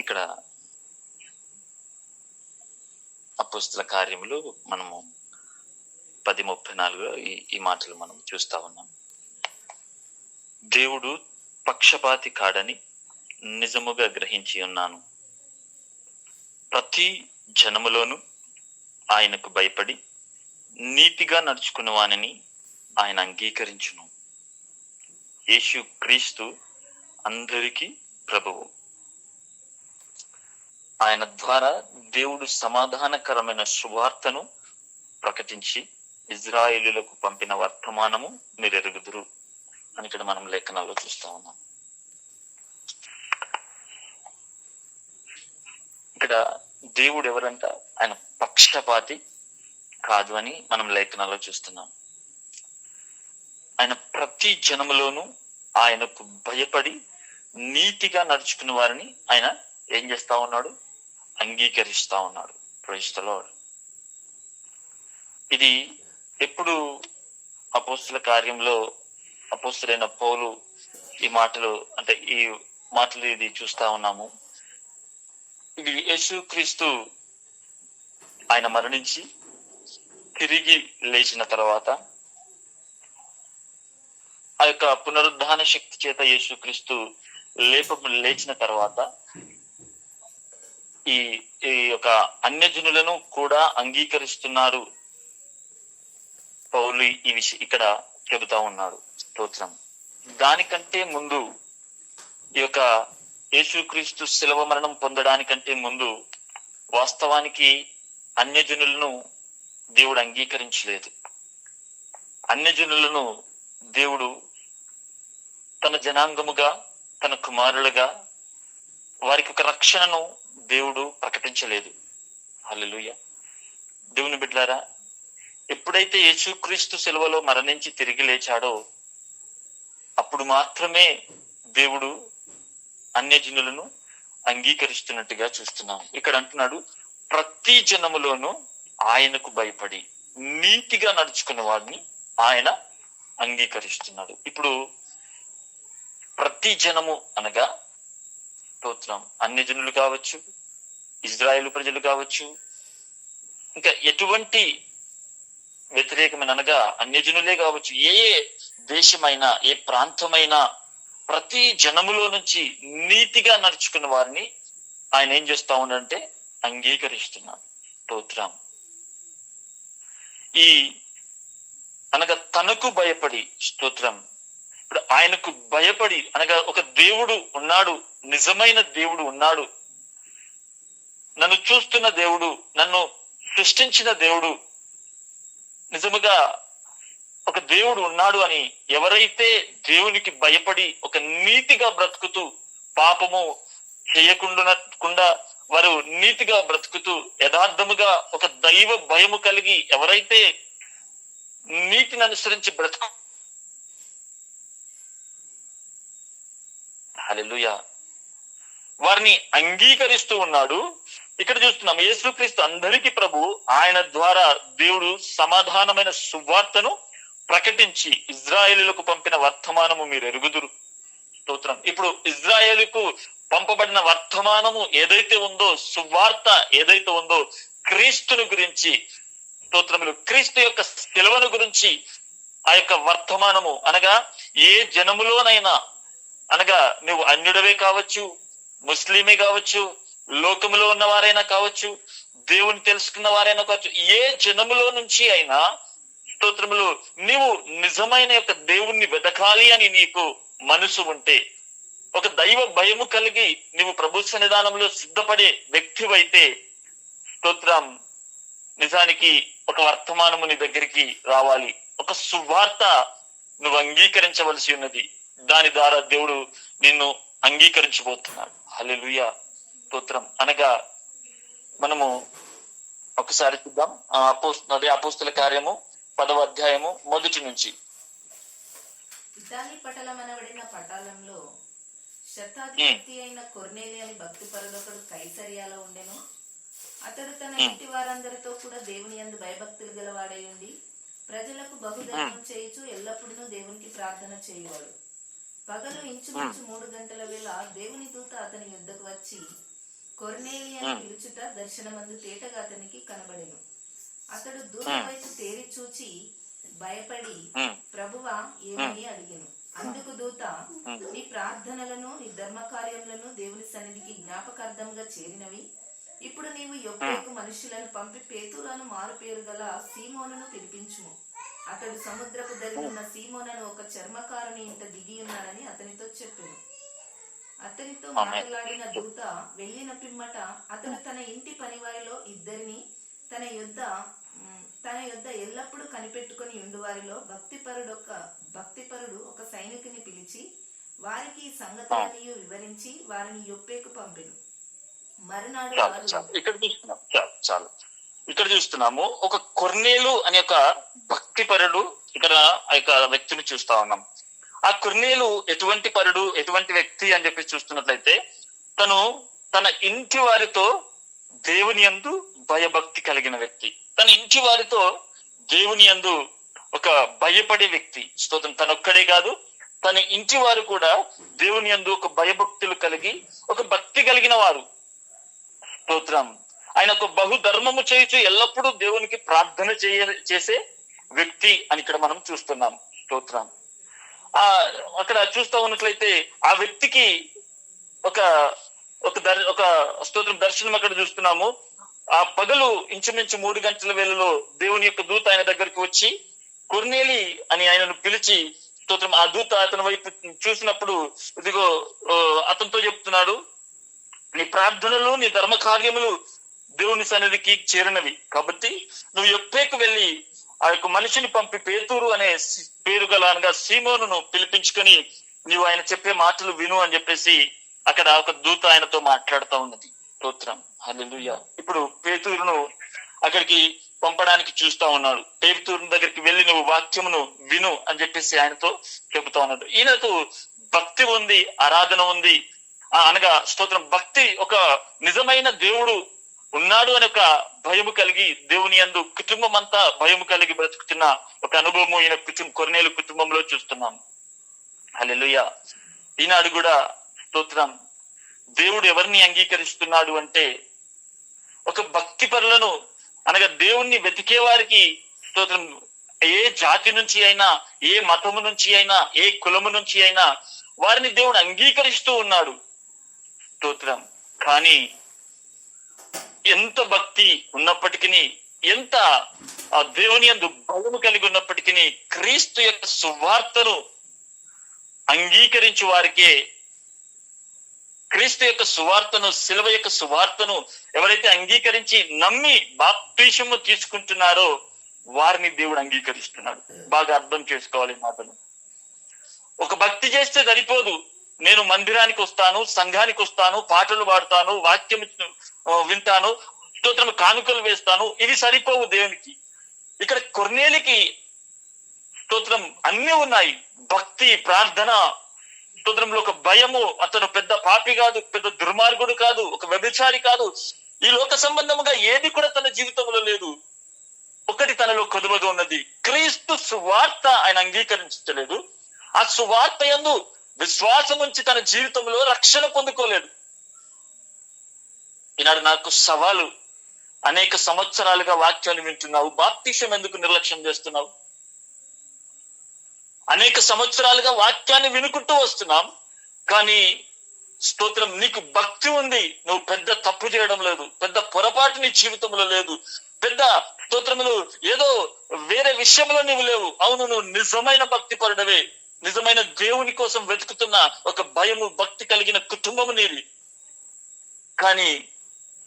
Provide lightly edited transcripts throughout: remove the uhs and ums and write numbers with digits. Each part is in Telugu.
ఇక్కడ అపోస్తల కార్యములు మనము 10:34 ఈ మాటలు మనం చూస్తా ఉన్నాం. దేవుడు పక్షపాతి కాడని నిజముగా గ్రహించి ఉన్నాను. ప్రతి జనములోను ఆయనకు భయపడి నీతిగా నడుచుకున్న వానిని ఆయన అంగీకరించును. యేసు క్రీస్తు అందరికీ ప్రభువు. ఆయన ద్వారా దేవుడు సమాధానకరమైన సువార్తను ప్రకటించి ఇజ్రాయేలులకు పంపిన వర్తమానము మీరెరుగుదురు అని ఇక్కడ మనం లేఖనాల్లో చూస్తా ఉన్నాం. ఇక్కడ దేవుడు ఎవరంట? ఆయన పక్షపాతి కాదు అని మనం లేఖనాల్లో చూస్తున్నాం. ఆయన ప్రతి జనములోనూ ఆయనకు భయపడి నీతిగా నడుచుకున్న వారిని ఆయన ఏం చేస్తా ఉన్నాడు? అంగీకరిస్తా ఉన్నాడు. Praise the Lord. ఇది ఎప్పుడు అపోస్తల కార్యంలో అపోస్తలైన పౌలు ఈ మాటలు ఇది చూస్తా ఉన్నాము. ఇది యేసుక్రీస్తు ఆయన మరణించి తిరిగి లేచిన తర్వాత ఆ యొక్క పునరుద్ధాన శక్తి చేత యేసుక్రీస్తు లేచిన తర్వాత ఈ యొక్క అన్యజనులను కూడా అంగీకరిస్తున్నారు పౌలు ఈ విషయం ఇక్కడ చెబుతా ఉన్నాడు. స్తోత్రం. దానికంటే ముందు ఈ యొక్క యేసుక్రీస్తు శిలువ మరణం పొందడానికంటే ముందు వాస్తవానికి అన్యజనులను దేవుడు అంగీకరించలేదు. అన్యజనులను దేవుడు తన జనాంగముగా, తన కుమారులుగా వారికి ఒక రక్షణను దేవుడు ప్రకటించలేదు. హల్లెలూయా. దేవుని బిడ్డలారా, ఎప్పుడైతే యేసుక్రీస్తు శిలువలో మరణించి తిరిగి లేచాడో అప్పుడు మాత్రమే దేవుడు అన్యజనులను అంగీకరిస్తున్నట్టుగా చూస్తున్నాం. ఇక్కడ అంటున్నాడు, ప్రతి జనములోనూ ఆయనకు భయపడి నీతిగా నడుచుకున్న వాడిని ఆయన అంగీకరిస్తున్నాడు. ఇప్పుడు ప్రతి జనము అనగా స్తోత్రం అన్యజనులు కావచ్చు, ఇజ్రాయేలు ప్రజలు కావచ్చు, ఇంకా ఎటువంటి వ్యతిరేకమైన అనగా అన్యజనులే కావచ్చు, ఏ దేశమైనా ఏ ప్రాంతమైనా ప్రతి జనములో నుంచి నీతిగా నడుచుకున్న వారిని ఆయన ఏం చేస్తా ఉన్నాడంటే అంగీకరిస్తున్నాడు. స్తోత్రం. ఈ అనగా తనకు భయపడి, స్తోత్రం, ఇప్పుడు ఆయనకు భయపడి అనగా ఒక దేవుడు ఉన్నాడు, నిజమైన దేవుడు ఉన్నాడు, నన్ను చూస్తున్న దేవుడు, నన్ను సృష్టించిన దేవుడు, నిజముగా ఒక దేవుడు ఉన్నాడు అని ఎవరైతే దేవునికి భయపడి ఒక నీతిగా బ్రతుకుతూ పాపము చేయకుండా వారు నీతిగా బ్రతుకుతూ యథార్థముగా ఒక దైవ భయము కలిగి ఎవరైతే నీతిని అనుసరించి బ్రతుకు, హల్లెలూయా, వారిని అంగీకరిస్తూ ఉన్నాడు. ఇక్కడ చూస్తున్నాం యేసుక్రీస్తు అందరికీ ప్రభు. ఆయన ద్వారా దేవుడు సమాధానమైన సువార్తను ప్రకటించి ఇజ్రాయేలులకు పంపిన వర్తమానము మీరు ఎరుగుదురు. స్తోత్రం. ఇప్పుడు ఇజ్రాయేలుకు పంపబడిన వర్తమానము ఏదైతే ఉందో, సువార్త ఏదైతే ఉందో, క్రీస్తుని గురించి, స్తోత్రములు, క్రీస్తు యొక్క శిలువను గురించి ఆ యొక్క వర్తమానము అనగా ఏ జనములోనైనా అనగా నువ్వు అన్యుడవే కావచ్చు, ముస్లిమే కావచ్చు, లోకములో ఉన్న వారైనా కావచ్చు, దేవుని తెలుసుకున్న వారైనా కావచ్చు, ఏ జనములో నుంచి అయినా స్తోత్రములు నీవు నిజమైన యొక్క దేవుణ్ణి వెతకాలి అని నీకు మనసు ఉంటే, ఒక దైవ భయము కలిగి నీవు ప్రభు సన్నిధానంలో సిద్ధపడే వ్యక్తివైతే, స్తోత్రం, నిజానికి ఒక వర్తమానము నీ దగ్గరికి రావాలి, ఒక సువార్త నువ్వు అంగీకరించవలసి ఉన్నది. దాని ద్వారా దేవుడు నిన్ను అంగీకరించబోతున్నాడు. హల్లెలూయా. స్తోత్రం. అనగా మనము ఒకసారి చూద్దాం. అపోస్తల కార్యము 10వ అధ్యాయము 1 నుంచి. ఇతాలి పట్టణమనబడిన పట్టణంలో శతాధిపతి అయిన కొర్నేలి అని భక్తిపరుడొకడు కైసరియాలో ఉండెను. అతడు తన ఇంటి వారందరితో కూడా దేవుని యందు భయభక్తులు గలవాడై ఉండి ప్రజలకు బహుధర్మం చేయుచు ఎల్లప్పుడూ దేవునికి ప్రార్థన చేయువాడు. పగలు ఇంచుమించు 3 గంటల వేళ దేవుని దూత అతని యుద్ధకు వచ్చి, కొర్నేలి అని పిలుచుట దర్శనమందు తేటగా అతనికి కనబడెను. అతడు దూత వైపు తేరి చూచి భయపడి ప్రభువా ఏమని అడిగెను. అందుకు దూత, నీ ప్రార్థనలను నీ ధర్మ కార్యములను దేవుని సన్నిధికి జ్ఞాపకార్థంగా చేరినవి. ఇప్పుడు నీవు యొప్పేకు మనుషులను పంపి పేతురును మారు పేరు గల సీమోనును పిలిపించుము. అతడు సముద్రపు దరినున్న సీమోనను ఒక చర్మకారుని ఇంట దిగి ఉన్నాడని అతనితో చెప్పెను. అతనితో మాట్లాడిన దూత వెళ్ళిన పిమ్మట అతడు తన ఇంటి పనివారిలో ఇద్దరిని తన యొద్ద ఎల్లప్పుడూ కనిపెట్టుకుని ఉండువారిలో భక్తిపరుడు ఒక సైనికుని పిలిచి వారికి ఈ సంగతులన్నీ వివరించి వారిని యొప్పేకు పంపెను. మరునాడు ఇక్కడ చూస్తున్నాము ఒక కొర్నేలు అనే ఒక భక్తిపరుడు, ఇక్కడ ఆ యొక్క వ్యక్తిని చూస్తా ఉన్నాం. ఆ కొర్నేలు ఎటువంటి పరుడు, ఎటువంటి వ్యక్తి అని చెప్పి చూస్తున్నట్లయితే తను తన ఇంటి వారితో దేవుని యందు భయభక్తి కలిగిన వ్యక్తి, తన ఇంటి వారితో దేవుని యందు ఒక భయపడే వ్యక్తి. స్తోత్రం. తనొక్కడే కాదు, తన ఇంటి వారు కూడా దేవుని యందు ఒక భయభక్తులు కలిగి ఒక భక్తి కలిగిన వారు. స్తోత్రం. ఆయన ఒక బహుధర్మము చేయుచు ఎల్లప్పుడూ దేవునికి ప్రార్థన చేసే వ్యక్తి అని ఇక్కడ మనం చూస్తున్నాం. స్తోత్రం. అక్కడ చూస్తా ఉన్నట్లయితే ఆ వ్యక్తికి ఒక స్తోత్రం దర్శనం అక్కడ చూస్తున్నాము. ఆ పగలు ఇంచుమించు 3 గంటల వేళలో దేవుని యొక్క దూత ఆయన దగ్గరికి వచ్చి కొర్నేలి అని ఆయనను పిలిచి, స్తోత్రం, ఆ దూత అతని వైపు చూసినప్పుడు ఇదిగో అతనితో చెప్తున్నాడు, నీ ప్రార్థనలు నీ ధర్మ కార్యములు దేవుని సన్నిధికి చేరినవి కాబట్టి నువ్వు యొప్పేకు వెళ్ళి ఆ యొక్క మనిషిని పంపి పేతురు అనే పేరు గల అనగా సీమోనును పిలిపించుకొని నీవు ఆయన చెప్పే మాటలు విను అని చెప్పేసి అక్కడ ఒక దూత ఆయనతో మాట్లాడుతూ ఉన్నది. స్తోత్రం. హల్లెలూయా. ఇప్పుడు పేతురును అక్కడికి పంపడానికి చూస్తా ఉన్నాడు. పేతురు దగ్గరికి వెళ్ళి నువ్వు వాక్యమును విను అని చెప్పేసి ఆయనతో చెబుతా ఉన్నాడు. ఈయనకు భక్తి ఉంది, ఆరాధన ఉంది, అనగా స్తోత్రం భక్తి, ఒక నిజమైన దేవుడు ఉన్నాడు అని ఒక భయము కలిగి దేవుని యందు కుటుంబం అంతా భయము కలిగి బ్రతుకుతున్న ఒక అనుభవం ఈయన కొర్నేలు కుటుంబంలో చూస్తున్నాం. హల్లెలూయా. ఈనాడు కూడా స్తోత్రం దేవుడు ఎవరిని అంగీకరిస్తున్నాడు అంటే ఒక భక్తి పరులను, అనగా దేవుణ్ణి వెతికే వారికి స్తోత్రం ఏ జాతి నుంచి అయినా, ఏ మతము నుంచి అయినా, ఏ కులము నుంచి అయినా వారిని దేవుడు అంగీకరిస్తూ ఉన్నాడు. స్తోత్రం. కానీ ఎంత భక్తి ఉన్నప్పటికీ, ఎంత దేవుని యందు భయము కలిగి ఉన్నప్పటికీ క్రీస్తు యొక్క సువార్తను అంగీకరించి వారికే, క్రీస్తు యొక్క సువార్తను, శిలువ యొక్క సువార్తను ఎవరైతే అంగీకరించి నమ్మి బాప్తిసము తీసుకుంటున్నారో వారిని దేవుడు అంగీకరిస్తున్నాడు. బాగా అర్థం చేసుకోవాలి మాటలు. ఒక భక్తి చేస్తే సరిపోదు. నేను మందిరానికి వస్తాను, సంఘానికి వస్తాను, పాటలు పాడతాను, వాక్యం వింటాను, స్తోత్రం కానుకలు వేస్తాను, ఇవి సరిపోవు దేవునికి. ఇక్కడ కొర్నేలికి స్తోత్రం అన్ని ఉన్నాయి. భక్తి, ప్రార్థన, స్తోత్రంలో ఒక భయము. అతను పెద్ద పాపి కాదు, పెద్ద దుర్మార్గుడు కాదు, ఒక వ్యభిచారి కాదు. ఈ లోక సంబంధముగా ఏది కూడా తన జీవితంలో లేదు. ఒకటి తనలో కొదువగా ఉన్నది, క్రీస్తు సువార్త ఆయన అంగీకరించలేదు. ఆ సువార్త యందు విశ్వాసం ఉంచి తన జీవితంలో రక్షణ పొందుకోలేదు. ఈనాడు నాకు సవాలు, అనేక సంవత్సరాలుగా వాక్యాలు వింటున్నావు, బాప్తిసం ఎందుకు నిర్లక్ష్యం చేస్తున్నావు? అనేక సంవత్సరాలుగా వాక్యాన్ని వినుకుంటూ వస్తున్నాం, కానీ స్తోత్రం నీకు భక్తి ఉంది, నువ్వు పెద్ద తప్పు చేయడం లేదు, పెద్ద పొరపాటు నీ జీవితంలో లేదు, పెద్ద స్తోత్రములు ఏదో వేరే విషయంలో నీవు లేవు. అవును, నువ్వు నిజమైన భక్తి పరుడవే, నిజమైన దేవుని కోసం వెతుకుతున్న ఒక భయము, భక్తి కలిగిన కుటుంబము నీది. కానీ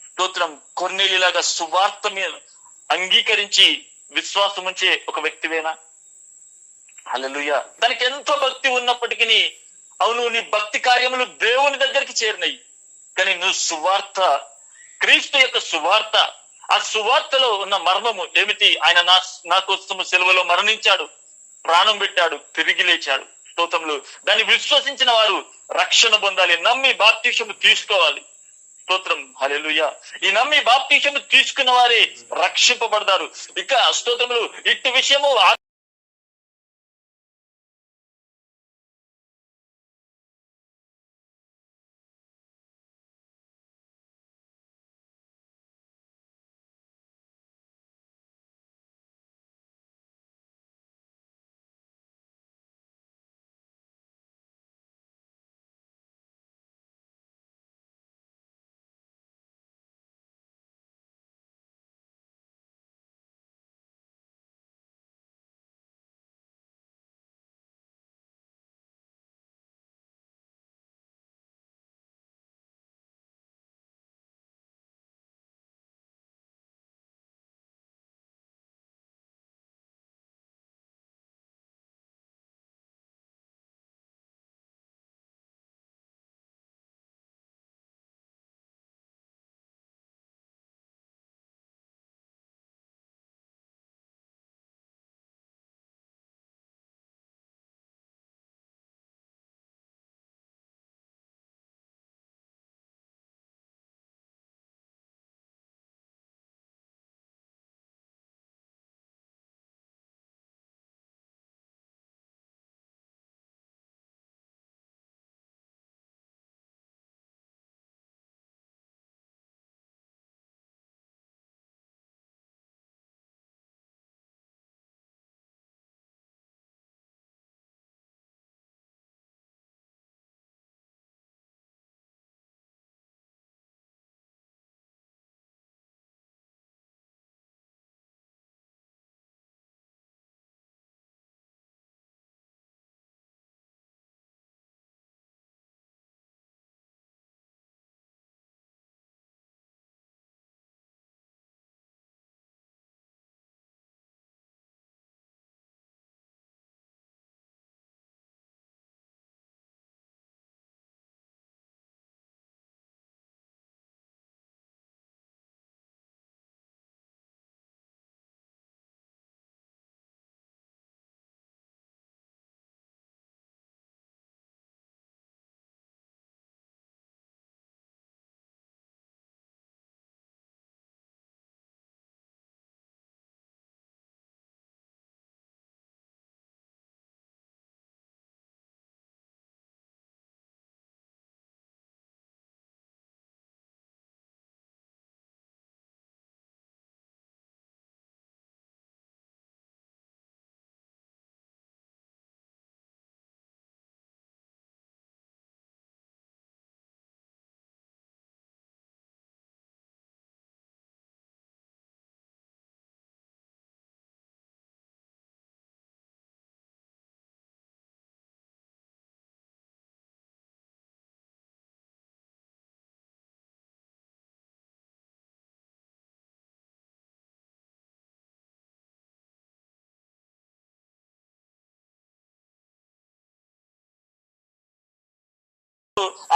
స్తోత్రం కొర్నేలిలాగా సువార్త మీద అంగీకరించి విశ్వాసం ఉంచే ఒక వ్యక్తివేనా? హల్లెలూయా. తనకి ఎంతో భక్తి ఉన్నప్పటికీ, అవును నీ భక్తి కార్యములు దేవుని దగ్గరికి చేరినాయి, కానీ నువ్వు సువార్త, క్రీస్తు యొక్క సువార్త, ఆ సువార్తలో ఉన్న మర్మము ఏమిటి? ఆయన నా కోసము సిలువలో మరణించాడు, ప్రాణం పెట్టాడు, తిరిగి లేచాడు. స్తోత్రములు. దాన్ని విశ్వసించిన వారు రక్షణ పొందాలి, నమ్మి బాప్తిసము తీసుకోవాలి. స్తోత్రం. హల్లెలూయా. ఈ నమ్మి బాప్తిసము తీసుకున్న వారే రక్షింపబడతారు. ఇక స్తోత్రములు ఇట్టి విషయము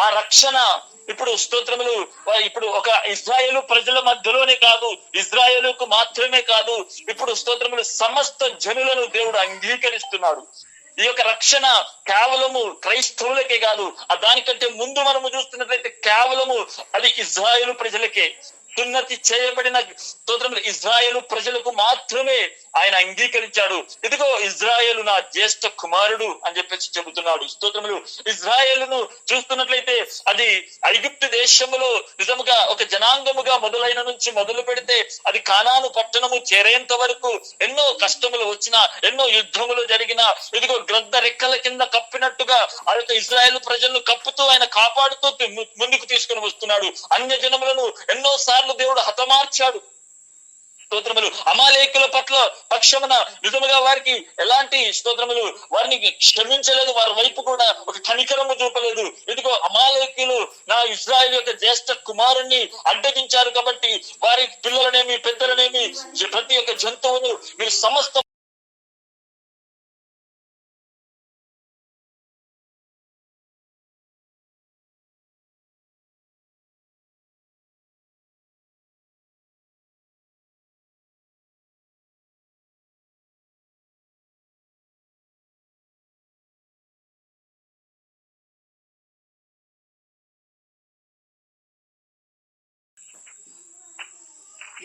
ఆ రక్షణ ఇప్పుడు స్తోత్రములు ఇప్పుడు ఒక ఇజ్రాయేలు ప్రజల మధ్యలోనే కాదు, ఇజ్రాయేలుకు మాత్రమే కాదు, ఇప్పుడు స్తోత్రములు సమస్త జనులను దేవుడు అంగీకరిస్తున్నాడు. ఈ యొక్క రక్షణ కేవలము క్రైస్తవులకే కాదు, దానికంటే ముందు మనము చూస్తున్నట్లయితే కేవలము అది ఇజ్రాయేలు ప్రజలకే, సున్నతి చేయబడిన స్తోత్రములు ఇజ్రాయేలు ప్రజలకు మాత్రమే ఆయన అంగీకరించాడు. ఇదిగో ఇజ్రాయేలు నా జ్యేష్ఠ కుమారుడు అని చెప్పేసి చెబుతున్నాడు. స్తోత్రములు ఇజ్రాయేలును చూస్తున్నట్లయితే అది ఐగుప్తు దేశములో నిజముగా ఒక జనాంగముగా మొదలైన నుంచి మొదలు పెడితే అది కానాను పట్టణము చేరేంత వరకు ఎన్నో కష్టములు వచ్చినా, ఎన్నో యుద్ధములు జరిగినా, ఇదిగో గ్రద్ద రెక్కల కింద కప్పినట్టుగా ఆ యొక్క ఇజ్రాయేలు ప్రజలను కప్పుతూ ఆయన కాపాడుతూ ముందుకు తీసుకుని వస్తున్నాడు. అన్య జనములను ఎన్నో సార్లు దేవుడు హతమార్చాడు. స్తోత్రములు అమాలేకుల పక్షమున నిజముగా వారికి ఎలాంటి స్తోత్రములు వారిని క్షమించలేదు, వారి వైపు కూడా ఒక కనికరము చూపలేదు. ఇదిగో అమాలేకులు నా ఇజ్రాయేలు యొక్క జ్యేష్ఠ కుమారుణ్ణి అడ్డగించారు కాబట్టి వారి పిల్లలనేమి పెద్దలనేమి ప్రతి ఒక్క జంతువును మీరు సమస్త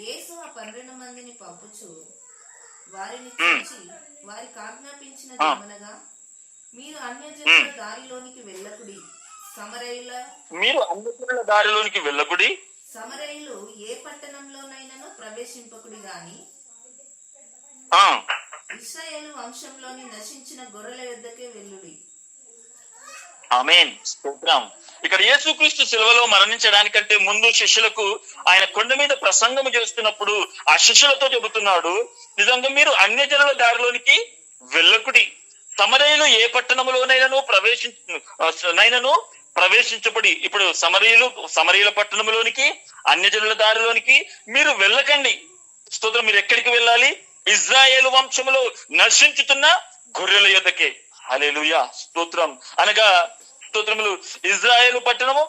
యేసు ఆ 12 మందిని పంపుచు వారిని చూచి వారికి ఆజ్ఞాపించినది ఏమనగా, మీరు అన్యజనుల దారిలోనికి వెళ్ళకుడి, సమరయులు ఏ పట్టణంలోనైనాను ప్రవేశింపకుడి గాని ఇశ్రాయేలు వంశంలోని నశించిన గొర్రెల యొద్దకే వెళ్ళుడి. ఆమేన్. స్తోత్రం. ఇక్కడ యేసుక్రీస్తు శిలువలో మరణించడానికంటే ముందు శిష్యులకు ఆయన కొండ మీద ప్రసంగం చేస్తున్నప్పుడు ఆ శిష్యులతో చెబుతున్నాడు, నిజంగా మీరు అన్యజనుల దారిలోనికి వెళ్ళకుడి, సమరయులు ఏ పట్టణములోనైనాను ప్రవేశించబడి. ఇప్పుడు సమరయుల పట్టణంలోనికి, అన్యజనుల దారిలోనికి మీరు వెళ్ళకండి. స్తోత్రం. మీరు ఎక్కడికి వెళ్ళాలి? ఇజ్రాయేలు వంశములో నశించుతున్న గొర్రెల యొద్దకే. హల్లెలూయా. స్తోత్రం. అనగా స్తోత్రములు ఇజ్రాయేలు పట్టణము,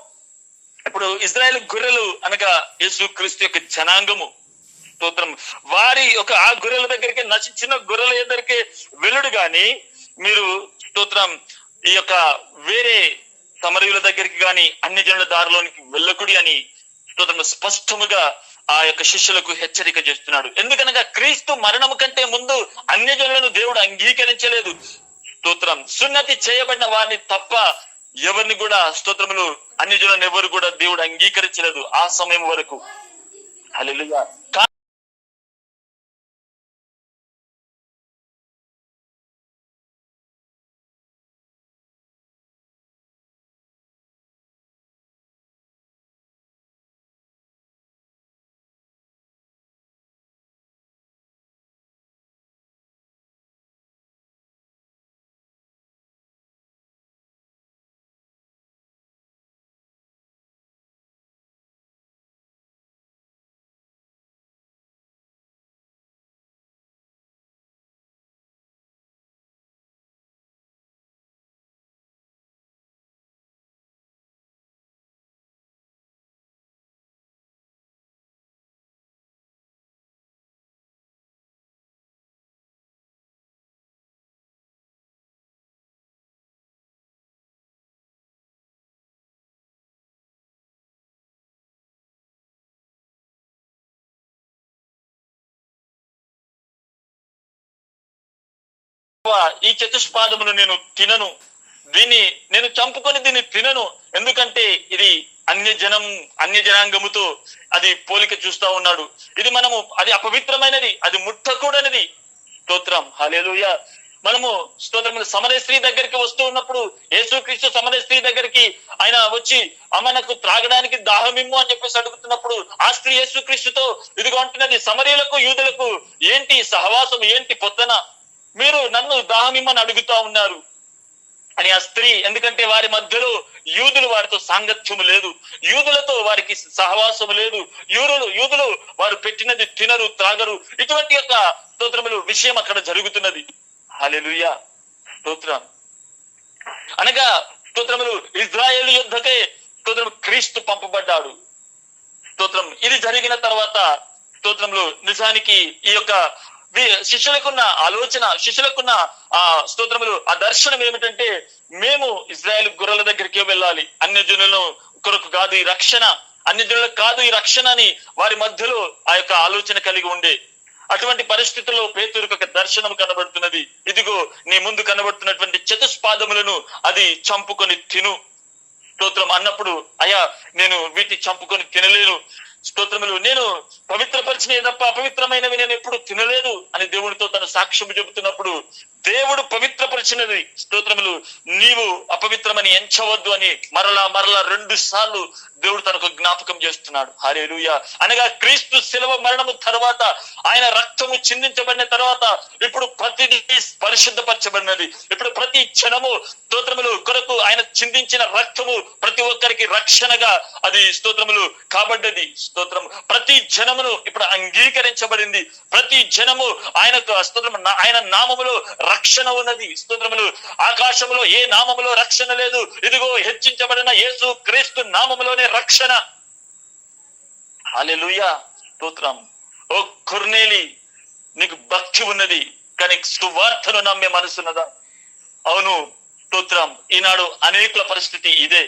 ఇప్పుడు ఇజ్రాయేలు గొర్రెలు అనగా యేసుక్రీస్తు యొక్క జనాంగము. స్తోత్రం. వారి యొక్క ఆ గొర్రెల దగ్గరికి, నశించిన గొర్రెల దగ్గరికి వెళ్ళుడు గాని మీరు స్తోత్రం ఈ యొక్క వేరే సమరయుల దగ్గరికి గాని అన్యజనుల దారిలోనికి వెళ్ళకుడి అని స్తోత్రం స్పష్టముగా ఆ యొక్క శిష్యులకు హెచ్చరిక చేస్తున్నాడు. ఎందుకనగా క్రీస్తు మరణము కంటే ముందు అన్యజనులను దేవుడు అంగీకరించలేదు. స్తోత్రం. సున్నతి చేయబడిన వారిని తప్ప ఎవరిని కూడా స్తోత్రములు అన్యజనులను ఎవరు కూడా దేవుడు అంగీకరించలేదు ఆ సమయం వరకు. హల్లెలూయా. ఈ చతుష్పాదమును నేను తినను, దీన్ని నేను చంపుకొని దీన్ని తినను, ఎందుకంటే ఇది అన్యజనాంగముతో అది పోలిక చూస్తా ఉన్నాడు. ఇది అది అపవిత్రమైనది, అది ముట్టకూడనిది. స్తోత్రం. హల్లెలూయా. మనము స్తోత్రములు సమరయ స్త్రీ దగ్గరికి వస్తూ ఉన్నప్పుడు యేసుక్రీస్తు సమరయ స్త్రీ దగ్గరికి ఆయన వచ్చి మనకు త్రాగడానికి దాహమిమ్ము అని చెప్పేసి అడుగుతున్నప్పుడు ఆ స్త్రీ యేసుక్రీస్తుతో ఇదిగో అంటున్నది, సమరయులకు యూదులకు ఏంటి సహవాసం, ఏంటి పొత్తన, మీరు నన్ను దాహమిమ్మని అడుగుతా ఉన్నారు అని ఆ స్త్రీ. ఎందుకంటే వారి మధ్యలో యూదులు వారితో సాంగత్యము లేదు, యూదులతో వారికి సహవాసము లేదు, యూదులు వారు పెట్టినది తినరు, త్రాగరు. ఇటువంటి యొక్క స్తోత్రములు విషయం అక్కడ జరుగుతున్నది. హల్లెలూయా. స్తోత్రం. అనగా స్తోత్రములు ఇజ్రాయేలు యుద్ధకే స్తోత్రం క్రీస్తు పంపబడ్డాడు. స్తోత్రం ఇది జరిగిన తర్వాత స్తోత్రములు నిజానికి ఈ యొక్క శిష్యులకున్న ఆలోచన, శిష్యులకున్న ఆ స్తోత్రములు ఆ దర్శనం ఏమిటంటే, మేము ఇజ్రాయేల్ గొర్రెల దగ్గరికి వెళ్ళాలి, అన్య జనులను కొరకు కాదు ఈ రక్షణ, అన్య జనులకు కాదు ఈ రక్షణ అని వారి మధ్యలో ఆ యొక్క ఆలోచన కలిగి ఉండే. అటువంటి పరిస్థితుల్లో పేతురుకు ఒక దర్శనం కనబడుతున్నది. ఇదిగో నీ ముందు కనబడుతున్నటువంటి చతుష్పాదములను అది చంపుకొని తిను స్తోత్రం అన్నప్పుడు, అయ్యా నేను వీటిని చంపుకొని తినలేను, స్తోత్రములు నేను పవిత్రపరిచినవి తప్ప అపవిత్రమైనవి నేను ఎప్పుడు తినలేదు అని దేవుడితో తన సాక్ష్యం చెబుతున్నప్పుడు, దేవుడు పవిత్రపరిచినది స్తోత్రములు నీవు అపవిత్రమని ఎంచవద్దు అని మరలా 2 సార్లు దేవుడు తనకు జ్ఞాపకం చేస్తున్నాడు. హల్లెలూయా. అనగా క్రీస్తు శిలువ మరణము తర్వాత, ఆయన రక్తము చిందించబడిన తర్వాత ఇప్పుడు ప్రతిదీ పరిశుద్ధపరచబడినది. ఇప్పుడు ప్రతి క్షణము స్తోత్రములు కొరకు ఆయన చిందించిన రక్తము ప్రతి ఒక్కరికి రక్షణగా అది స్తోత్రములు కాబడ్డది. స్తోత్రం ప్రతి జనమును ఇప్పుడు అంగీకరించబడింది. ప్రతి జనము ఆయనకు స్తోత్రం ఆయన నామములో రక్షణ ఉన్నది. స్తోత్రములు ఆకాశములో ఏ నామములో రక్షణ లేదు, ఇదిగో హెచ్చించబడిన యేసు క్రీస్తు నామములోనే రక్షణ. హల్లెలూయా. స్తోత్రం. ఓ కొర్నేలి, నీకు భక్తి ఉన్నది కానీ సువార్తను నమ్మే మనసున్నదా? అవును స్తోత్రం. ఈనాడు అనేకుల పరిస్థితి ఇదే.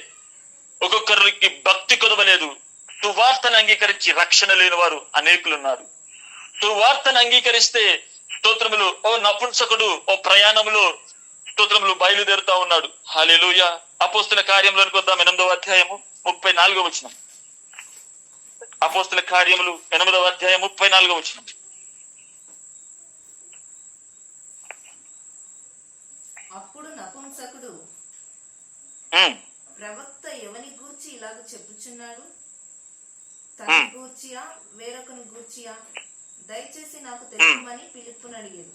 ఒక్కొక్కరికి భక్తి కొదవలేదు, సువార్తను అంగీకరించి రక్షణ లేని వారు అనేకులు ఉన్నారు. సువార్తను అంగీకరిస్తే స్తోత్రములు ఓ నపుంసకుడు ఓ ప్రయాణములో స్తోత్రములు బయలుదేరుతా ఉన్నాడు. హల్లెలూయా. అపోస్తుల కార్యములకు వద్దాం. 8వ అధ్యాయము 34వ వచనం. అపోస్తుల కార్యములు 8వ అధ్యాయం 34వ వచనం. అప్పుడు నపుంసకుడు ప్రవక్త ఎవని గూర్చి ఇలాగ చెప్పుచున్నాడు, తన గూర్చియా వేరొకని గూర్చియా? దయచేసి నాకు తెలుపమని పిలుపుని అడిగాడు.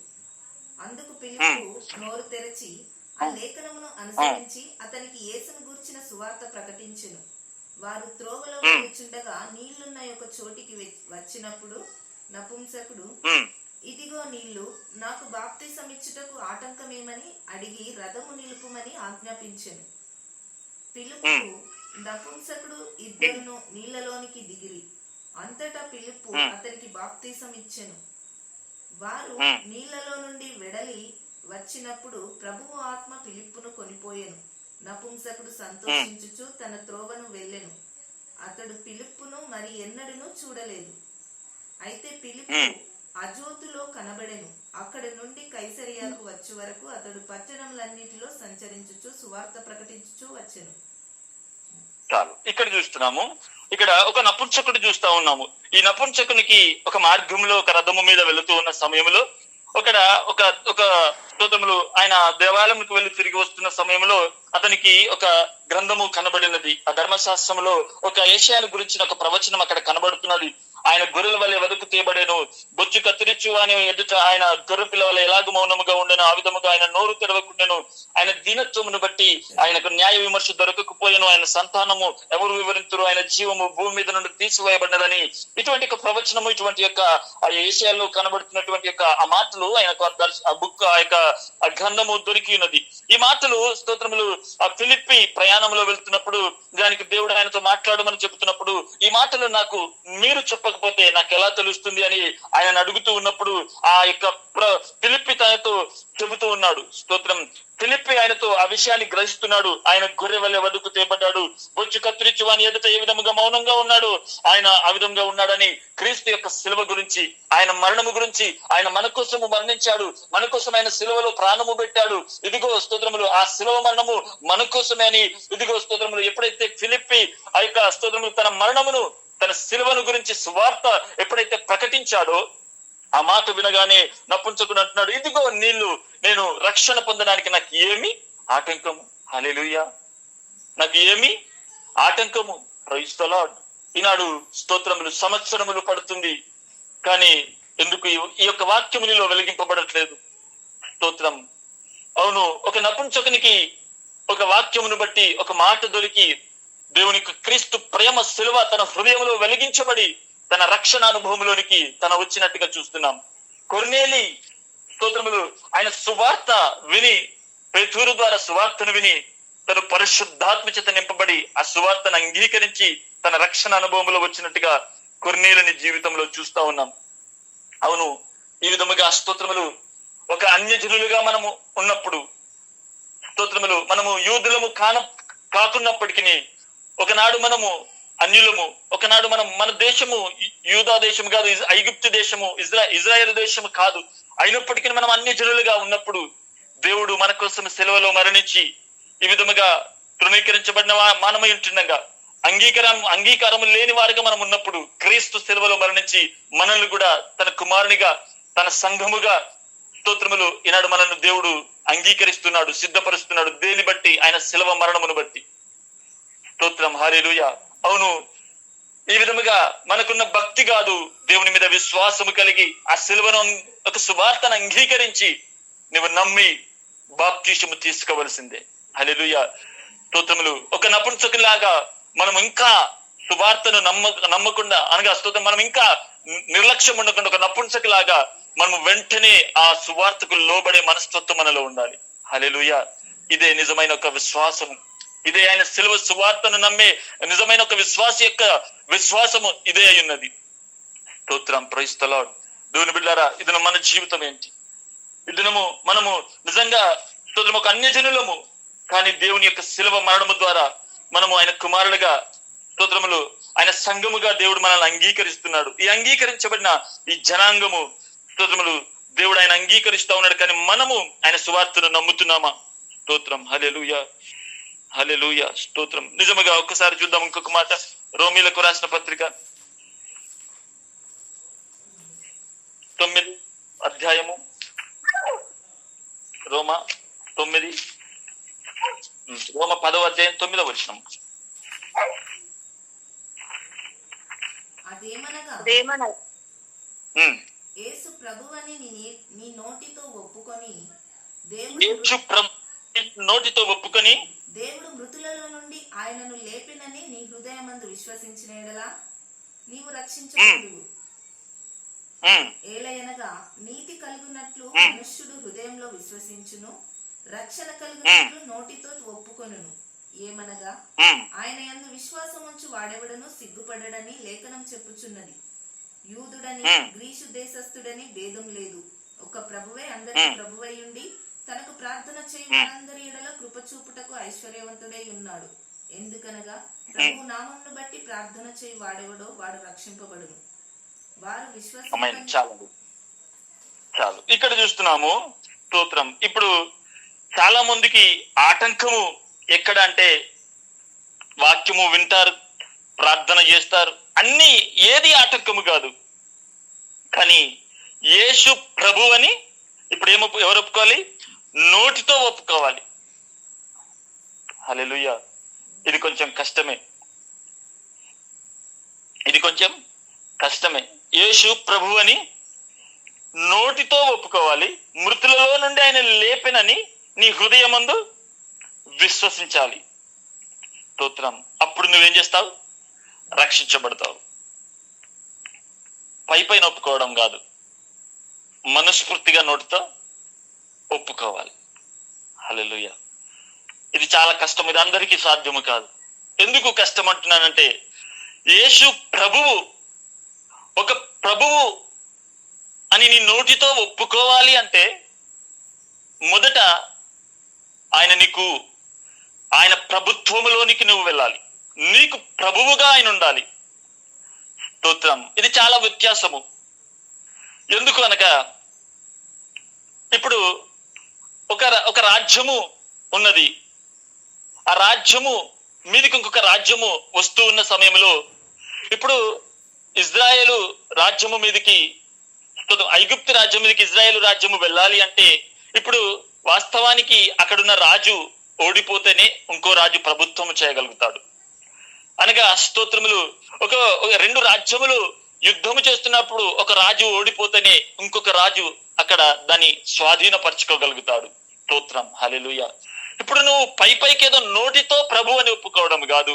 అందుకు పిలుపు నోరు తెరచి ఆ లేఖనమును అనుసరించి అతనికి యేసును గూర్చిన సువార్త ప్రకటించెను. వారు త్రోవలో కూర్చుండగా నీళ్లున్న యొక్క చోటికి వచ్చినప్పుడు నపుంసకుడు, ఇదిగో నీళ్లు, నాకు బాప్తిసం ఇచ్చుటకు ఆటంకమేమని అడిగి రథము నిలుపుమని ఆజ్ఞాపించెను. పిలుపు నపుంసకుడు ఇద్దరును నీళ్లలోనికి దిగిరి. అంతటా పిలుపు అతనికి బాప్తిసం ఇచ్చెను. వారు నీళ్లలో నుండి వెడలి వచ్చినప్పుడు ప్రభువు ఆత్మ పిలుపును కొనిపోయెను. నపుంసకుడు సంతోషించుచు తన త్రోవను వెళ్ళెను. అతడు పిలుపును మరి ఎన్నడూనూ చూడలేదు. అయితే పిలుపు అజోతులో కనబడెను. అక్కడి నుండి కైసరియాకు వచ్చే వరకు అతడు పట్టణములన్నిటిలో సంచరించుచు సువార్త ప్రకటించుచు వచ్చెను. చాలు. ఇక్కడ చూస్తున్నాము, ఇక్కడ ఒక నపుంసకుడు చూస్తా ఉన్నాము. ఈ నపుంసకునికి ఒక మార్గంలో ఒక రథము మీద వెళుతూ ఉన్న సమయంలో ఒక స్తోత్రములు ఆయన దేవాలయంకు వెళ్లి తిరిగి వస్తున్న సమయంలో అతనికి ఒక గ్రంథము కనబడినది. ఆ ధర్మశాస్త్రంలో ఒక ఏషియాను గురించిన ఒక ప్రవచనం అక్కడ కనబడుతున్నది. ఆయన గొర్రెల వలె వెదకు తీయబడేను, బొచ్చు కత్తిరించు అని ఎదుట ఆయన గొర్రె పిల్ల వల్ల ఎలాగ మౌనముగా ఉండెను, ఆ విధముగా ఆయన నోరు తెరవకుండెను. ఆయన దీనత్వమును బట్టి ఆయనకు న్యాయ విమర్శ దొరకకపోయాను. ఆయన సంతానము ఎవరు వివరించరు, ఆయన జీవము భూమి మీద నుండి తీసివేయబడినదని ఇటువంటి ఒక ప్రవచనము, ఇటువంటి యొక్క ఆ ఏషియాలో కనబడుతున్నటువంటి యొక్క ఆ మాటలు ఆయనకు ఆ బుక్ ఆ యొక్క ఆ గ్రంథము దొరికి ఉన్నది. ఈ మాటలు స్తోత్రములు ఆ ఫిలిప్పి ప్రయాణంలో వెళ్తున్నప్పుడు దానికి దేవుడు ఆయనతో మాట్లాడమని చెబుతున్నప్పుడు, ఈ మాటలు నాకు మీరు చెప్పకపోతే నాకు ఎలా తెలుస్తుంది అని ఆయన అడుగుతూ ఉన్నప్పుడు ఆ యొక్క ఫిలిప్పి తనతో చెబుతూ ఉన్నాడు. స్తోత్రం. ఫిలిప్పి ఆయనతో ఆ విషయాన్ని గ్రహిస్తున్నాడు. ఆయన గొర్రె వలె వదుకు తేబడ్డాడు, బొచ్చు కత్తిరించు అని ఎదుట ఏ విధముగా మౌనంగా ఉన్నాడు, ఆయన ఆ విధంగా ఉన్నాడని క్రీస్తు యొక్క శిలువ గురించి, ఆయన మరణము గురించి, ఆయన మన కోసము మరణించాడు, మన కోసం ఆయన శిలువలో ప్రాణము పెట్టాడు. ఇదిగో స్తోత్రములు ఆ శిలువ మరణము మన కోసమే అని ఇదిగో స్తోత్రములు ఎప్పుడైతే ఫిలిప్పి ఆ యొక్క స్తోత్రములు తన మరణమును తన శిలువను గురించి సువార్త ఎప్పుడైతే ప్రకటించాడో ఆ మాట వినగానే నపుంసకుడు అంటున్నాడు, ఇదిగో నీళ్లు, నేను రక్షణ పొందడానికి నాకు ఏమి ఆటంకము? హల్లెలూయా. నాకు ఏమి ఆటంకము? Praise the lord. ఈనాడు స్తోత్రములు సంవత్సరములు పడుతుంది కానీ ఎందుకు ఈ యొక్క వాక్యమునిలో వెలిగింపబడట్లేదు? స్తోత్రం. అవును, ఒక నపుంసకునికి ఒక వాక్యమును బట్టి ఒక మాట దొరికి దేవునికి క్రీస్తు ప్రేమ శిలువ తన హృదయంలో వెలిగించబడి తన రక్షణ అనుభవంలోనికి తన వచ్చినట్టుగా చూస్తున్నాం. కొర్నేలి స్తోత్రములు ఆయన సువార్త విని, పేతురు ద్వారా సువార్తను విని తను పరిశుద్ధాత్మ చేత నింపబడి ఆ సువార్తను అంగీకరించి తన రక్షణ అనుభవంలో వచ్చినట్టుగా కొర్నేలిని జీవితంలో చూస్తా ఉన్నాం. అవును, ఈ విధముగా స్తోత్రములు ఒక అన్యజనులుగా మనము ఉన్నప్పుడు, స్తోత్రములు మనము యూదులము కాకున్నప్పటికీ, ఒకనాడు మనము అన్యులము, ఒకనాడు మన దేశము యూదా దేశము కాదు, ఐగుప్తు దేశము, ఇజ్రాయెల్ దేశము కాదు, అయినప్పటికీ మనం అన్యజనులుగా ఉన్నప్పుడు దేవుడు మన కోసం సెలవులో మరణించి ఈ విధముగా తృణీకరించబడిన మానమై ఉంటుండగా అంగీకారం లేని వారిగా మనం ఉన్నప్పుడు క్రీస్తు సెలవులో మరణించి మనల్ని కూడా తన కుమారునిగా, తన సంఘముగా, స్తోత్రములు ఈనాడు మనల్ని దేవుడు అంగీకరిస్తున్నాడు, సిద్ధపరుస్తున్నాడు. దేని బట్టి? ఆయన శిలువ మరణమును బట్టి. స్తోత్రం, హల్లెలూయా. అవును, ఈ విధముగా మనకున్న భక్తి కాదు, దేవుని మీద విశ్వాసము కలిగి ఆ శిలువను ఒక సువార్తను అంగీకరించి నువ్వు నమ్మి బాప్తిసము తీసుకోవలసిందే. హల్లెలూయా, స్తోత్రములు. ఒక నపుంసకులాగా మనం ఇంకా సువార్తను నమ్మకుండా, అనగా స్తోత్రం, మనం ఇంకా నిర్లక్ష్యం ఉండకుండా ఒక నపుంసకులాగా మనం వెంటనే ఆ సువార్తకు లోబడే మనస్తత్వం మనలో ఉండాలి. హల్లెలూయా. ఇదే నిజమైన ఒక విశ్వాసము, ఇదే ఆయన శిలువ సువార్తను నమ్మే నిజమైన ఒక విశ్వాస యొక్క విశ్వాసము ఇదే అయి ఉన్నది. స్తోత్రం, ప్రైజ్ ది లార్డ్. దేవుని బిడ్డలారా, ఇది మన జీవితం ఏంటి? ఈ దినము మనము నిజంగా స్తోత్రం ఒక అన్యజనులము, కానీ దేవుని యొక్క శిలువ మరణము ద్వారా మనము ఆయన కుమారులుగా, స్తోత్రములు ఆయన సంఘముగా దేవుడు మనల్ని అంగీకరిస్తున్నాడు. ఈ అంగీకరించబడిన ఈ జనాంగము, స్తోత్రములు దేవుడు ఆయన అంగీకరిస్తా ఉన్నాడు, కానీ మనము ఆయన సువార్తను నమ్ముతున్నామా? స్తోత్రం, హల్లెలూయా, హల్లెలూయా, స్తోత్రం. నిజముగా ఒక్కసారి చూద్దాం ఇంకొక మాట. రోమీలకు రాసిన పత్రిక 9 అధ్యాయము, రోమ 10వ అధ్యాయం 9వ వచనం. అదేమనగా యేసు ప్రభువని నీ నోటితో ఒప్పుకొని దేవుడు మృతులలో నుండి ఆయనను లేపినని నీ హృదయమందు విశ్వసించిన యెడల నీవు రక్షించబడుదువు. ఏలయనగా నీతి కలుగునట్లు మనుష్యుడు హృదయంలో విశ్వసించును, రక్షణ కలుగునట్లు నోటితో ఒప్పుకొనును. ఏమనగా ఆయన యందు విశ్వాసం ఉంచు వాడెవడను సిగ్గుపడడని లేఖనం చెప్పుచున్నది. యూదుడని గ్రీసు దేశస్థుడని భేదం లేదు, ఒక ప్రభువే అందరికి ప్రభువై ఉండి తనకు ప్రార్థన చేయి వారందరి ఎడల కృప చూపుటకు ఐశ్వర్యవంతుడై ఉన్నాడు. ఎందుకనగా ప్రభు నామమును బట్టి ప్రార్థన చేయి వాడెవడో వాడు రక్షింపబడును. వారు విశ్వాసం. చాలు ఇక్కడ చూస్తున్నాము. స్తోత్రం. ఇప్పుడు చాలా మందికి ఆటంకము ఎక్కడ అంటే, వాక్యము వింటారు, ప్రార్థన చేస్తారు, అన్ని ఏది ఆటంకము కాదు, కానీ యేసు ప్రభు అని ఇప్పుడు ఎవరు ఒప్పుకోవాలి? నోటితో ఒప్పుకోవాలి. హల్లెలూయా. ఇది కొంచెం కష్టమే. యేసు ప్రభు అని నోటితో ఒప్పుకోవాలి, మృతులలో నుండి ఆయన లేపెనని నీ హృదయమందు విశ్వసించాలి. స్తోత్రం. అప్పుడు నువ్వేం చేస్తావు? రక్షించబడతావు. పైన ఒప్పుకోవడం కాదు, మనస్ఫూర్తిగా నోటితో ఒప్పుకోవాలి. హల్లెలూయా. ఇది చాలా కష్టం, ఇది అందరికీ సాధ్యము కాదు. ఎందుకు కష్టం అంటున్నానంటే, యేసు ప్రభువు ఒక ప్రభువు అని నీ నోటితో ఒప్పుకోవాలి అంటే మొదట ఆయన ప్రభుత్వములోనికి నువ్వు వెళ్ళాలి, నీకు ప్రభువుగా ఆయన ఉండాలి. స్తోత్రం. ఇది చాలా వ్యత్యాసము. ఎందుకు అనగా, ఇప్పుడు ఒక రాజ్యము ఉన్నది, ఆ రాజ్యము మీదికి ఇంకొక రాజ్యము వస్తూ ఉన్న సమయంలో, ఇప్పుడు ఇజ్రాయేలు రాజ్యము మీదికి, ఐగుప్తు రాజ్యం మీదకి ఇజ్రాయేలు రాజ్యము వెళ్ళాలి అంటే, ఇప్పుడు వాస్తవానికి అక్కడున్న రాజు ఓడిపోతేనే ఇంకో రాజు ప్రభుత్వం చేయగలుగుతాడు. అనగా స్తోత్రములు ఒక 2 రాజ్యములు యుద్ధము చేస్తున్నప్పుడు ఒక రాజు ఓడిపోతేనే ఇంకొక రాజు అక్కడ దాన్ని స్వాధీనపరచుకోగలుగుతాడు. స్తోత్రం, హల్లెలూయా. ఇప్పుడు నువ్వు పైకి ఏదో నోటితో ప్రభు అని ఒప్పుకోవడం కాదు,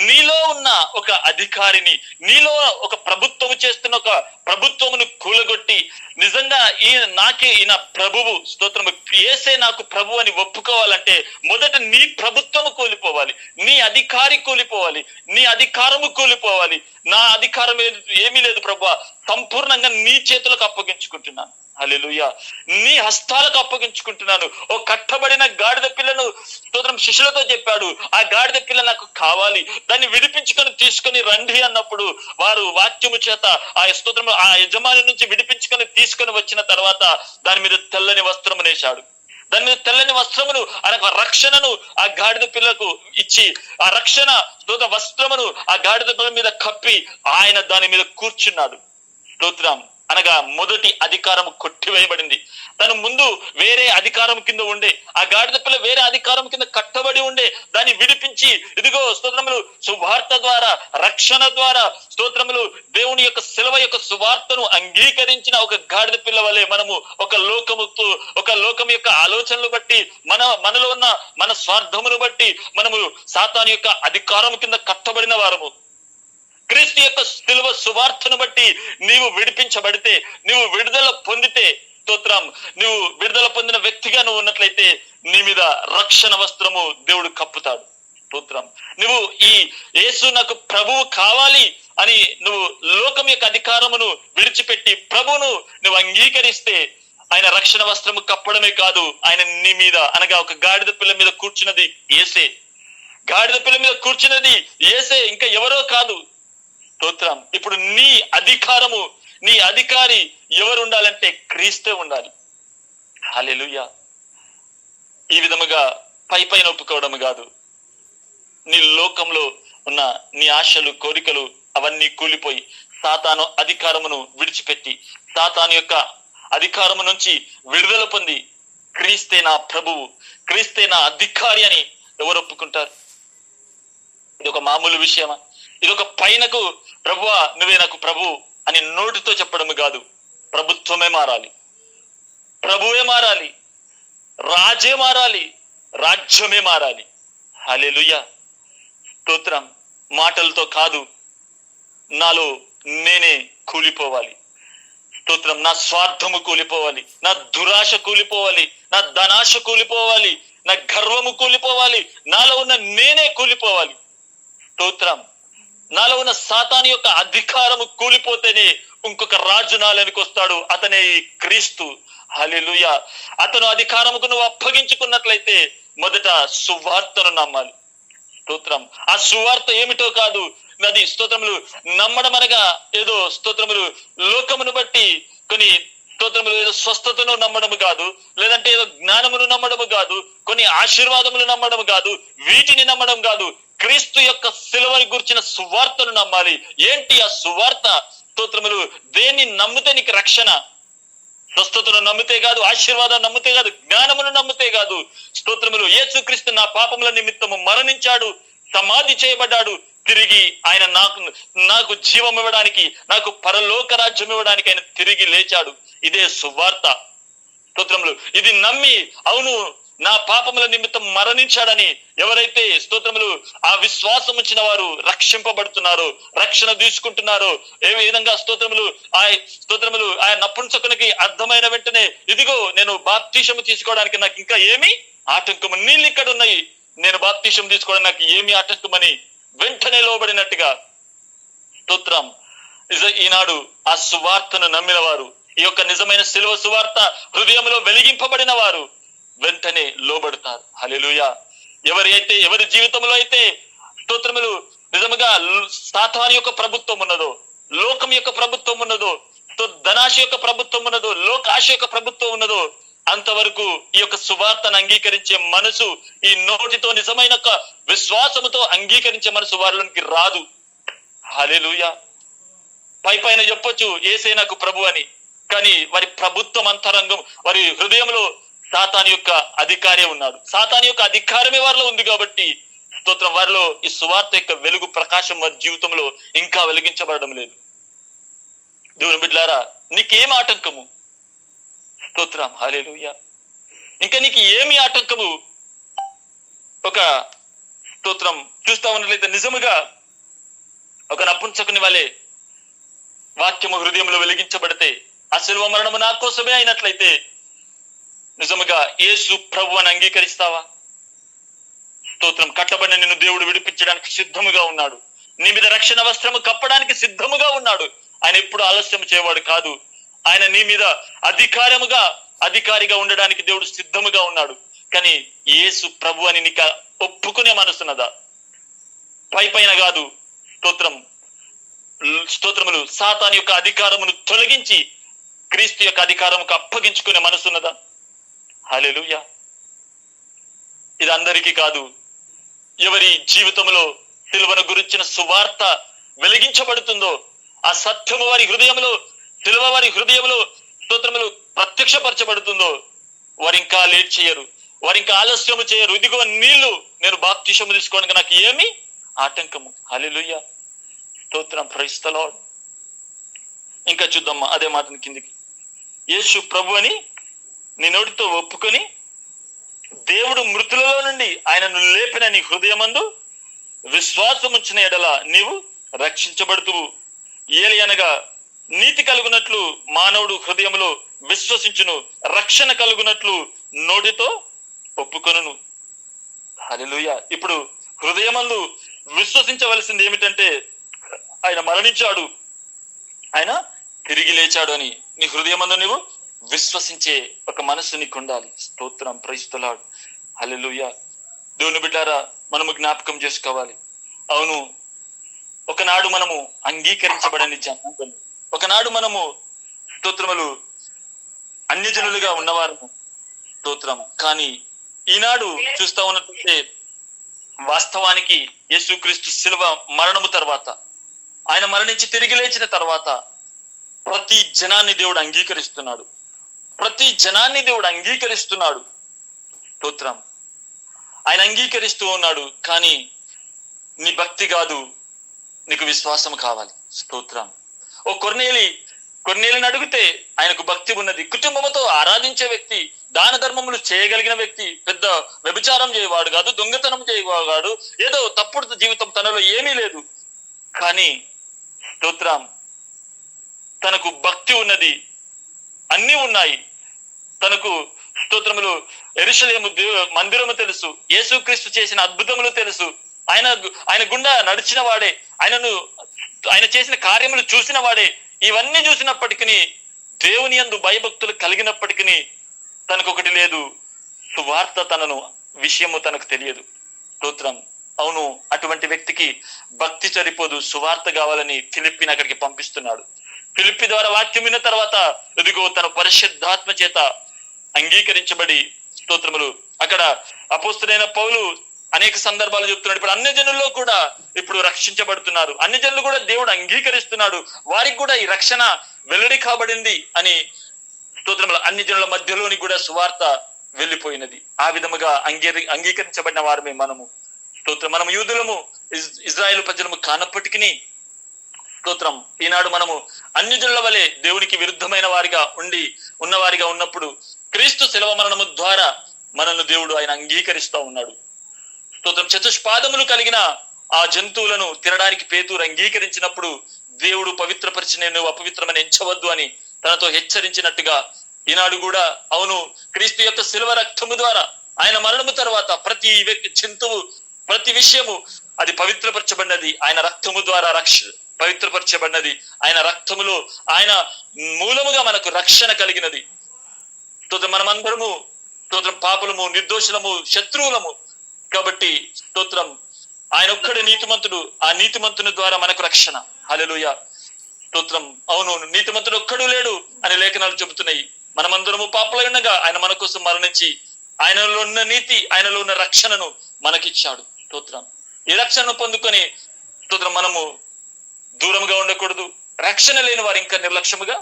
నీలో ఉన్న ఒక అధికారిని, నీలో ఒక ప్రభుత్వము చేస్తున్న ఒక ప్రభుత్వమును కూలగొట్టి నిజంగా ఈయన ప్రభువు, స్తోత్రము, యేసే నాకు ప్రభు అని ఒప్పుకోవాలంటే మొదట నీ ప్రభుత్వము కూలిపోవాలి, నీ అధికారి కూలిపోవాలి, నీ అధికారము కూలిపోవాలి. నా అధికారం ఏమీ లేదు ప్రభువా, సంపూర్ణంగా నీ చేతులకు అప్పగించుకుంటున్నాను. హల్లెలూయా. నీ హస్తాలకు అప్పగించుకుంటున్నాను. ఓ కట్టబడిన గాడిద పిల్లను స్తోత్రం శిష్యులతో చెప్పాడు, ఆ గాడిద పిల్ల నాకు కావాలి, దాన్ని విడిపించుకొని తీసుకొని రండి అన్నప్పుడు వారు వాక్యము చేత ఆ స్తోత్రం ఆ యజమాని నుంచి విడిపించుకొని తీసుకొని వచ్చిన తర్వాత దాని మీద తెల్లని వస్త్రము నేశాడు. దాని మీద తెల్లని వస్త్రమును, ఆ రక్షణను ఆ గాడిద పిల్లకు ఇచ్చి, ఆ రక్షణ వస్త్రమును ఆ గాడిద పిల్ల మీద కప్పి ఆయన దాని మీద కూర్చున్నాడు. స్తోత్రం. అనగా మొదటి అధికారం కొట్టివేయబడింది. తను ముందు వేరే అధికారం కింద ఉండే, ఆ గాడిద పిల్ల వేరే అధికారం కింద కట్టబడి ఉండే, దాన్ని విడిపించి ఇదిగో స్తోత్రములు సువార్త ద్వారా, రక్షణ ద్వారా, స్తోత్రములు దేవుని యొక్క శిలువ యొక్క సువార్తను అంగీకరించిన ఒక గాడిద పిల్ల వలె మనము ఒక లోకం యొక్క ఆలోచనలు బట్టి, మనలో ఉన్న మన స్వార్థమును బట్టి మనము సాతాను యొక్క అధికారం కింద కట్టబడిన వారము. క్రీస్తు యొక్క శిలువ సువార్తను బట్టి నీవు విడిపించబడితే, నీవు విడుదల పొందితే, స్తోత్రం, నువ్వు విడుదల పొందిన వ్యక్తిగా నువ్వు ఉన్నట్లయితే నీ మీద రక్షణ వస్త్రము దేవుడు కప్పుతాడు. స్తోత్రం. నువ్వు ఈ యేసు నాకు ప్రభువు కావాలి అని నువ్వు లోకం యొక్క అధికారమును విడిచిపెట్టి ప్రభువును నువ్వు అంగీకరిస్తే ఆయన రక్షణ వస్త్రము కప్పడమే కాదు, ఆయన నీ మీద, అనగా ఒక గాడిద పిల్ల మీద కూర్చున్నది యేసే. గాడిద పిల్ల మీద కూర్చున్నది యేసే, ఇంకా ఎవరో కాదు. స్తోత్రం. ఇప్పుడు నీ అధికారము, నీ అధికారి ఎవరు ఉండాలంటే క్రీస్తే ఉండాలి. హల్లెలూయా. ఈ విధముగా పైన ఒప్పుకోవడం కాదు, నీ లోకంలో ఉన్న నీ ఆశలు, కోరికలు అవన్నీ కూలిపోయి సాతాను అధికారమును విడిచిపెట్టి, సాతాను యొక్క అధికారము నుంచి విడుదల పొంది క్రీస్తే నా ప్రభువు, క్రీస్తే నా అధికారి అని ఎవరు ఒప్పుకుంటారు? ఇది ఒక మామూలు విషయమా? ఇది ఒక పైనకు ప్రభువా నువ్వే నాకు ప్రభు అని నోటితో చెప్పడం కాదు. ప్రభుత్వమే మారాలి, ప్రభువే మారాలి, రాజే మారాలి, రాజ్యమే మారాలి. హల్లెలూయా. స్తోత్రం. మాటలతో కాదు, నాలో నేనే కూలిపోవాలి. స్తోత్రం. నా స్వార్థము కూలిపోవాలి, నా దురాశ కూలిపోవాలి, నా ధనాశ కూలిపోవాలి, నా గర్వము కూలిపోవాలి, నాలో ఉన్న నేనే కూలిపోవాలి. స్తోత్రం. నాలో ఉన్న సాతాను యొక్క అధికారము కూలిపోతేనే ఇంకొక రాజు నాలోనికి వస్తాడు, అతనే క్రీస్తు. హల్లెలూయా. అతను అధికారముకు నువ్వు అప్పగించుకున్నట్లయితే మొదట సువార్తను నమ్మాలి. స్తోత్రం. ఆ సువార్త ఏమిటో కాదు, అది స్తోత్రములు నమ్మడం అనగా ఏదో స్తోత్రములు లోకమును బట్టి కొన్ని స్తోత్రములు ఏదో స్వస్థతను నమ్మడము కాదు, లేదంటే ఏదో జ్ఞానమును నమ్మడము కాదు, కొన్ని ఆశీర్వాదములు నమ్మడం కాదు, వీటిని నమ్మడం కాదు, క్రీస్తు యొక్క శిలువని గురించిన సువార్తను నమ్మాలి. ఏంటి ఆ సువార్త? స్తోత్రములు దేన్ని నమ్మితే నీకు రక్షణ? స్వస్థతను నమ్మితే కాదు, ఆశీర్వాదాన్ని నమ్మితే కాదు, జ్ఞానమును నమ్మితే కాదు. స్తోత్రములు యేసుక్రీస్తు నా పాపముల నిమిత్తము మరణించాడు, సమాధి చేయబడ్డాడు, తిరిగి ఆయన నాకు జీవం ఇవ్వడానికి, నాకు పరలోక రాజ్యం ఇవ్వడానికి ఆయన తిరిగి లేచాడు. ఇదే సువార్త. స్తోత్రములు ఇది నమ్మి అవును నా పాపముల నిమిత్తం మరణించాడని ఎవరైతే స్తోత్రములు ఆ విశ్వాసం ఉంచిన వారు రక్షింపబడుతున్నారో, రక్షణ తీసుకుంటున్నారో, ఏ విధంగా స్తోత్రములు ఆ నపుంసకునికి అర్థమైన వెంటనే ఇదిగో నేను బాప్తిషము తీసుకోవడానికి నాకు ఇంకా ఏమి ఆటంకము, నీళ్ళు ఇక్కడ ఉన్నాయి, నేను బాప్తిషం తీసుకోవడానికి నాకు ఏమి ఆటంకమని వెంటనే లోబడినట్టుగా. స్తోత్రం. ఈనాడు ఆ సువార్తను నమ్మిన వారు, ఈ యొక్క నిజమైన శిలువ సువార్త హృదయంలో వెలిగింపబడిన వారు వెంటనే లోబడతారు. హల్లెలూయా. ఎవరి జీవితంలో అయితే స్తోత్రములు నిజముగా సాతాను యొక్క ప్రభుత్వం ఉన్నదో, లోకం యొక్క ప్రభుత్వం ఉన్నదో, ధనాశ యొక్క ప్రభుత్వం ఉన్నదో, లోకాశ యొక్క ప్రభుత్వం ఉన్నదో, అంతవరకు ఈ యొక్క సువార్తను అంగీకరించే మనసు, ఈ నోటితో నిజమైన విశ్వాసముతో అంగీకరించే మనసు వారిలోనికి రాదు. హల్లెలూయా. పైన చెప్పొచ్చు యేసే నాకు ప్రభు అని, కానీ వారి ప్రభుత్వం అంతరంగం, వారి హృదయంలో సాతాను యొక్క అధికారే ఉన్నాడు. సాతాను యొక్క అధికారమే వారిలో ఉంది కాబట్టి స్తోత్రం వారిలో ఈ సువార్త యొక్క వెలుగు ప్రకాశం వారి జీవితంలో ఇంకా వెలిగించబడడం లేదు. దేవుని బిడ్డలారా, నీకేం ఆటంకము? స్తోత్రం. హల్లెలూయా. ఇంకా నీకు ఏమి ఆటంకము? ఒక స్తోత్రం చూస్తా ఉన్నట్లయితే నిజముగా ఒక నపుంసకుని వలె వాక్యము హృదయంలో వెలిగించబడితే ఆ శిలువ మరణము నా కోసమే అయినట్లయితే నిజముగా యేసు ప్రభు అని అంగీకరిస్తావా? స్తోత్రం. కట్టబడిన నిన్ను దేవుడు విడిపించడానికి సిద్ధముగా ఉన్నాడు. నీ మీద రక్షణ వస్త్రము కప్పడానికి సిద్ధముగా ఉన్నాడు. ఆయన ఎప్పుడు ఆలస్యం చేయవాడు కాదు. ఆయన నీ మీద అధికారిగా ఉండడానికి దేవుడు సిద్ధముగా ఉన్నాడు. కానీ యేసు ప్రభు అని నీకు ఒప్పుకునే మనసున్నదా? పైన కాదు. స్తోత్రములు సాతాను యొక్క అధికారమును తొలగించి క్రీస్తు యొక్క అధికారముకు అప్పగించుకునే మనసున్నదా? హల్లెలూయా. ఇది అందరికీ కాదు. ఎవరి జీవితంలో సిలువను గురించిన సువార్త వెలిగించబడుతుందో, ఆ సత్యము వారి హృదయంలో, సిలువ వారి హృదయంలో స్తోత్రములు ప్రత్యక్షపరచబడుతుందో, వారు ఇంకా లేట్ చేయరు, వారు ఇంకా ఆలస్యము చేయరు. ఇదిగో నీళ్లు, నేను బాప్తిసము తీసుకోవడానికి నాకు ఏమి ఆటంకము? హల్లెలూయా. స్తోత్రం. Praise the Lord. ఇంకా చూద్దాం అదే మాటని కిందికి. యేసు ప్రభు అని నీ నోటితో ఒప్పుకొని దేవుడు మృతులలో నుండి ఆయనను లేపిన నీ హృదయమందు విశ్వాసం ఉంచిన ఎడల నీవు రక్షించబడుతువు. ఏలి అనగా నీతి కలుగునట్లు మానవుడు హృదయంలో విశ్వసించును, రక్షణ కలుగునట్లు నోటితో ఒప్పుకొనును. హల్లెలూయా. ఇప్పుడు హృదయమందు విశ్వసించవలసింది ఏమిటంటే ఆయన మరణించాడు, ఆయన తిరిగి లేచాడు అని నీ హృదయమందు నీవు విశ్వసించే ఒక మనసు నీకు ఉండాలి. స్తోత్రం. Praise the lord. హల్లెలూయా. దేవుని బిడ్డారా, మనము జ్ఞాపకం చేసుకోవాలి. అవును, ఒకనాడు మనము అంగీకరించబడని జనాంగం, ఒకనాడు మనము స్తోత్రములు అన్యజనులుగా ఉన్నవారము. స్తోత్రం. కానీ ఈనాడు చూస్తా ఉన్నట్లయితే వాస్తవానికి యేసుక్రీస్తు శిలువ మరణము తర్వాత, ఆయన మరణించి తిరిగి లేచిన తర్వాత ప్రతి జనాన్ని దేవుడు అంగీకరిస్తున్నాడు. ప్రతి జనాన్ని దేవుడు అంగీకరిస్తున్నాడు. స్తోత్రం. ఆయన అంగీకరిస్తూ ఉన్నాడు. కానీ నీ భక్తి కాదు, నీకు విశ్వాసం కావాలి. స్తోత్రం. ఓ కొర్నేలిని అడిగితే ఆయనకు భక్తి ఉన్నది. కుటుంబంతో ఆరాధించే వ్యక్తి, దాన ధర్మములు చేయగలిగిన వ్యక్తి, పెద్ద వ్యభిచారం చేయవాడు కాదు, దొంగతనం చేయవాడు, ఏదో తప్పుడు జీవితం తనలో ఏమీ లేదు. కానీ స్తోత్రం, తనకు భక్తి ఉన్నది, అన్నీ ఉన్నాయి. తనకు స్తోత్రములు యెరూషలేము మందిరము తెలుసు, యేసుక్రీస్తు చేసిన అద్భుతములు తెలుసు, ఆయన గుండా నడిచిన వాడే, ఆయన చేసిన కార్యములు చూసిన వాడే. ఇవన్నీ చూసినప్పటికీ, దేవుని యందు భయభక్తులు కలిగినప్పటికీ తనకు ఒకటి లేదు, సువార్త విషయము తనకు తెలియదు. స్తోత్రం. అవును, అటువంటి వ్యక్తికి భక్తి సరిపోదు, సువార్త కావాలని ఫిలిప్పిని అక్కడికి పంపిస్తున్నాడు. ఫిలిప్పి ద్వారా వాక్యం విన్న తర్వాత ఇదిగో తన పరిశుద్ధాత్మ చేత అంగీకరించబడి స్తోత్రములు అక్కడ అపోస్తులైన పౌలు అనేక సందర్భాలు చెప్తున్నాడు. ఇప్పుడు అన్ని జనుల్లో కూడా ఇప్పుడు రక్షించబడుతున్నారు, అన్ని జనులు కూడా దేవుడు అంగీకరిస్తున్నాడు, వారికి కూడా ఈ రక్షణ వెల్లడి కాబడింది అని స్తోత్రములు అన్ని జనుల మధ్యలోని కూడా సువార్త వెళ్ళిపోయినది. ఆ విధముగా అంగీకరించబడిన వారమే మనము. స్తోత్రం. మనం యూదులము, ఇజ్రాయేలు ప్రజలము కానప్పటికీ స్తోత్రం, ఈనాడు మనము అన్యజనుల వలె దేవునికి విరుద్ధమైన వారిగా ఉన్నవారిగా ఉన్నప్పుడు క్రీస్తు శిలువ మరణము ద్వారా మనల్ని దేవుడు ఆయన అంగీకరిస్తా ఉన్నాడు. స్తోత్రం. చతుష్పాదములు కలిగిన ఆ జంతువులను తినడానికి పేతురు అంగీకరించినప్పుడు దేవుడు పవిత్రపరిచిన నువ్వు అపవిత్రమని ఎంచవద్దు అని తనతో హెచ్చరించినట్టుగా ఈనాడు కూడా అవును, క్రీస్తు యొక్క శిలువ రక్తము ద్వారా ఆయన మరణము తర్వాత ప్రతి జంతువు, ప్రతి విషయము అది పవిత్రపరచబడినది. ఆయన రక్తము ద్వారా పవిత్రపరచబడినది. ఆయన రక్తములో ఆయన మూలముగా మనకు రక్షణ కలిగినది. స్తోత్రం. మనమందరము స్తోత్రం పాపులము, నిర్దోషులము, శత్రువులము. కాబట్టి స్తోత్రం, ఆయన ఒక్కడే నీతిమంతుడు, ఆ నీతిమంతుని ద్వారా మనకు రక్షణ. హల్లెలూయా. స్తోత్రం. అవును, నీతిమంతుడు ఒక్కడు లేడు అని లేఖనాలు చెబుతున్నాయి. మనమందరము పాపులై ఉండగా ఆయన మన కోసం మరణించి ఆయనలో ఉన్న నీతి, ఆయనలో ఉన్న రక్షణను మనకిచ్చాడు. స్తోత్రం. ఈ రక్షణను పొందుకొని స్తోత్రం మనము దూరంగా ఉండకూడదు, రక్షణ లేని వారు ఇంకా నిర్లక్ష్యముగా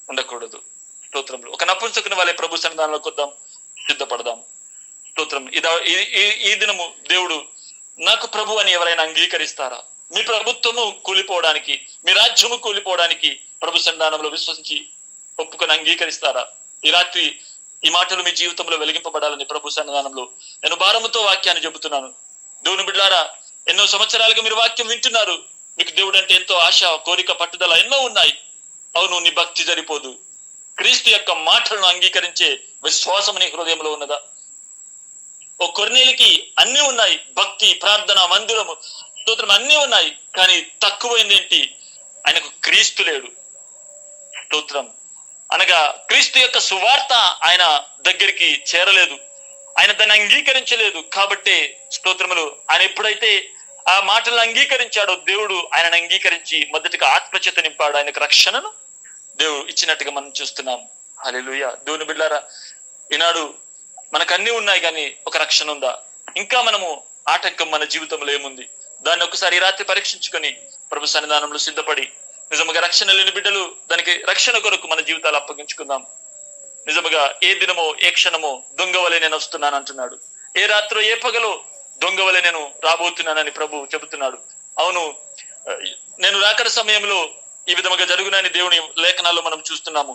ఉండకూడదు. స్తోత్రంలో ఒక నపుంసకుని వాళ్ళే ప్రభు సన్నిధానంలోకి వద్దాం, సిద్ధపడదాం. స్తోత్రం. ఈ దినము దేవుడు నాకు ప్రభు అని ఎవరైనా అంగీకరిస్తారా? మీ ప్రభుత్వము కూలిపోవడానికి, మీ రాజ్యము కూలిపోవడానికి ప్రభు సన్నిధానంలో విశ్వసించి ఒప్పుకొని అంగీకరిస్తారా? ఈ రాత్రి ఈ మాటలు మీ జీవితంలో వెలిగింపబడాలని ప్రభు సన్నిధానంలో నేను భారముతో వాక్యాన్ని చెబుతున్నాను. దేవుని బిడ్డలారా, ఎన్నో సంవత్సరాలుగా మీరు వాక్యం వింటున్నారు. మీకు దేవుడు అంటే ఎంతో ఆశ, కోరిక, పట్టుదల ఎన్నో ఉన్నాయి. అవును, నీ భక్తి సరిపోదు. క్రీస్తు యొక్క మాటలను అంగీకరించే విశ్వాసం నీ హృదయంలో ఉన్నదా? ఓ కొర్నేలికి అన్ని ఉన్నాయి, భక్తి, ప్రార్థన, మందిరము, స్తోత్రం అన్ని ఉన్నాయి. కానీ తక్కువైంది ఏంటి? ఆయనకు క్రీస్తు లేడు. స్తోత్రం. అనగా క్రీస్తు యొక్క సువార్త ఆయన దగ్గరికి చేరలేదు, ఆయన దాన్ని అంగీకరించలేదు. కాబట్టి స్తోత్రములు, ఆయన ఎప్పుడైతే ఆ మాటలను అంగీకరించాడో దేవుడు ఆయనను అంగీకరించి మొదటిగా ఆత్మచేత నింపాడు. ఆయనకు రక్షణను దేవుడు ఇచ్చినట్టుగా మనం చూస్తున్నాం. హల్లెలూయా. దేవుని బిడ్డలారా, ఈనాడు మనకు అన్ని ఉన్నాయి కానీ ఒక రక్షణ ఉందా? ఇంకా మనము ఆటంకం మన జీవితంలో ఏముంది? దాన్ని ఒకసారి ఈ రాత్రి పరీక్షించుకొని ప్రభు సన్నిధానంలో సిద్ధపడి నిజముగా రక్షణ లేని బిడ్డలు దానికి రక్షణ కొరకు మన జీవితాలు అప్పగించుకుందాం. నిజముగా ఏ దినమో ఏ క్షణమో దొంగ వలె నేను వస్తున్నాను అంటున్నాడు. ఏ రాత్రో ఏ పగలో దొంగ వలె నేను రాబోతున్నానని ప్రభు చెబుతున్నాడు. అవును, నేను రాకడ సమయంలో ఈ విధముగా జరుగునని దేవుని లేఖనాల్లో మనం చూస్తున్నాము.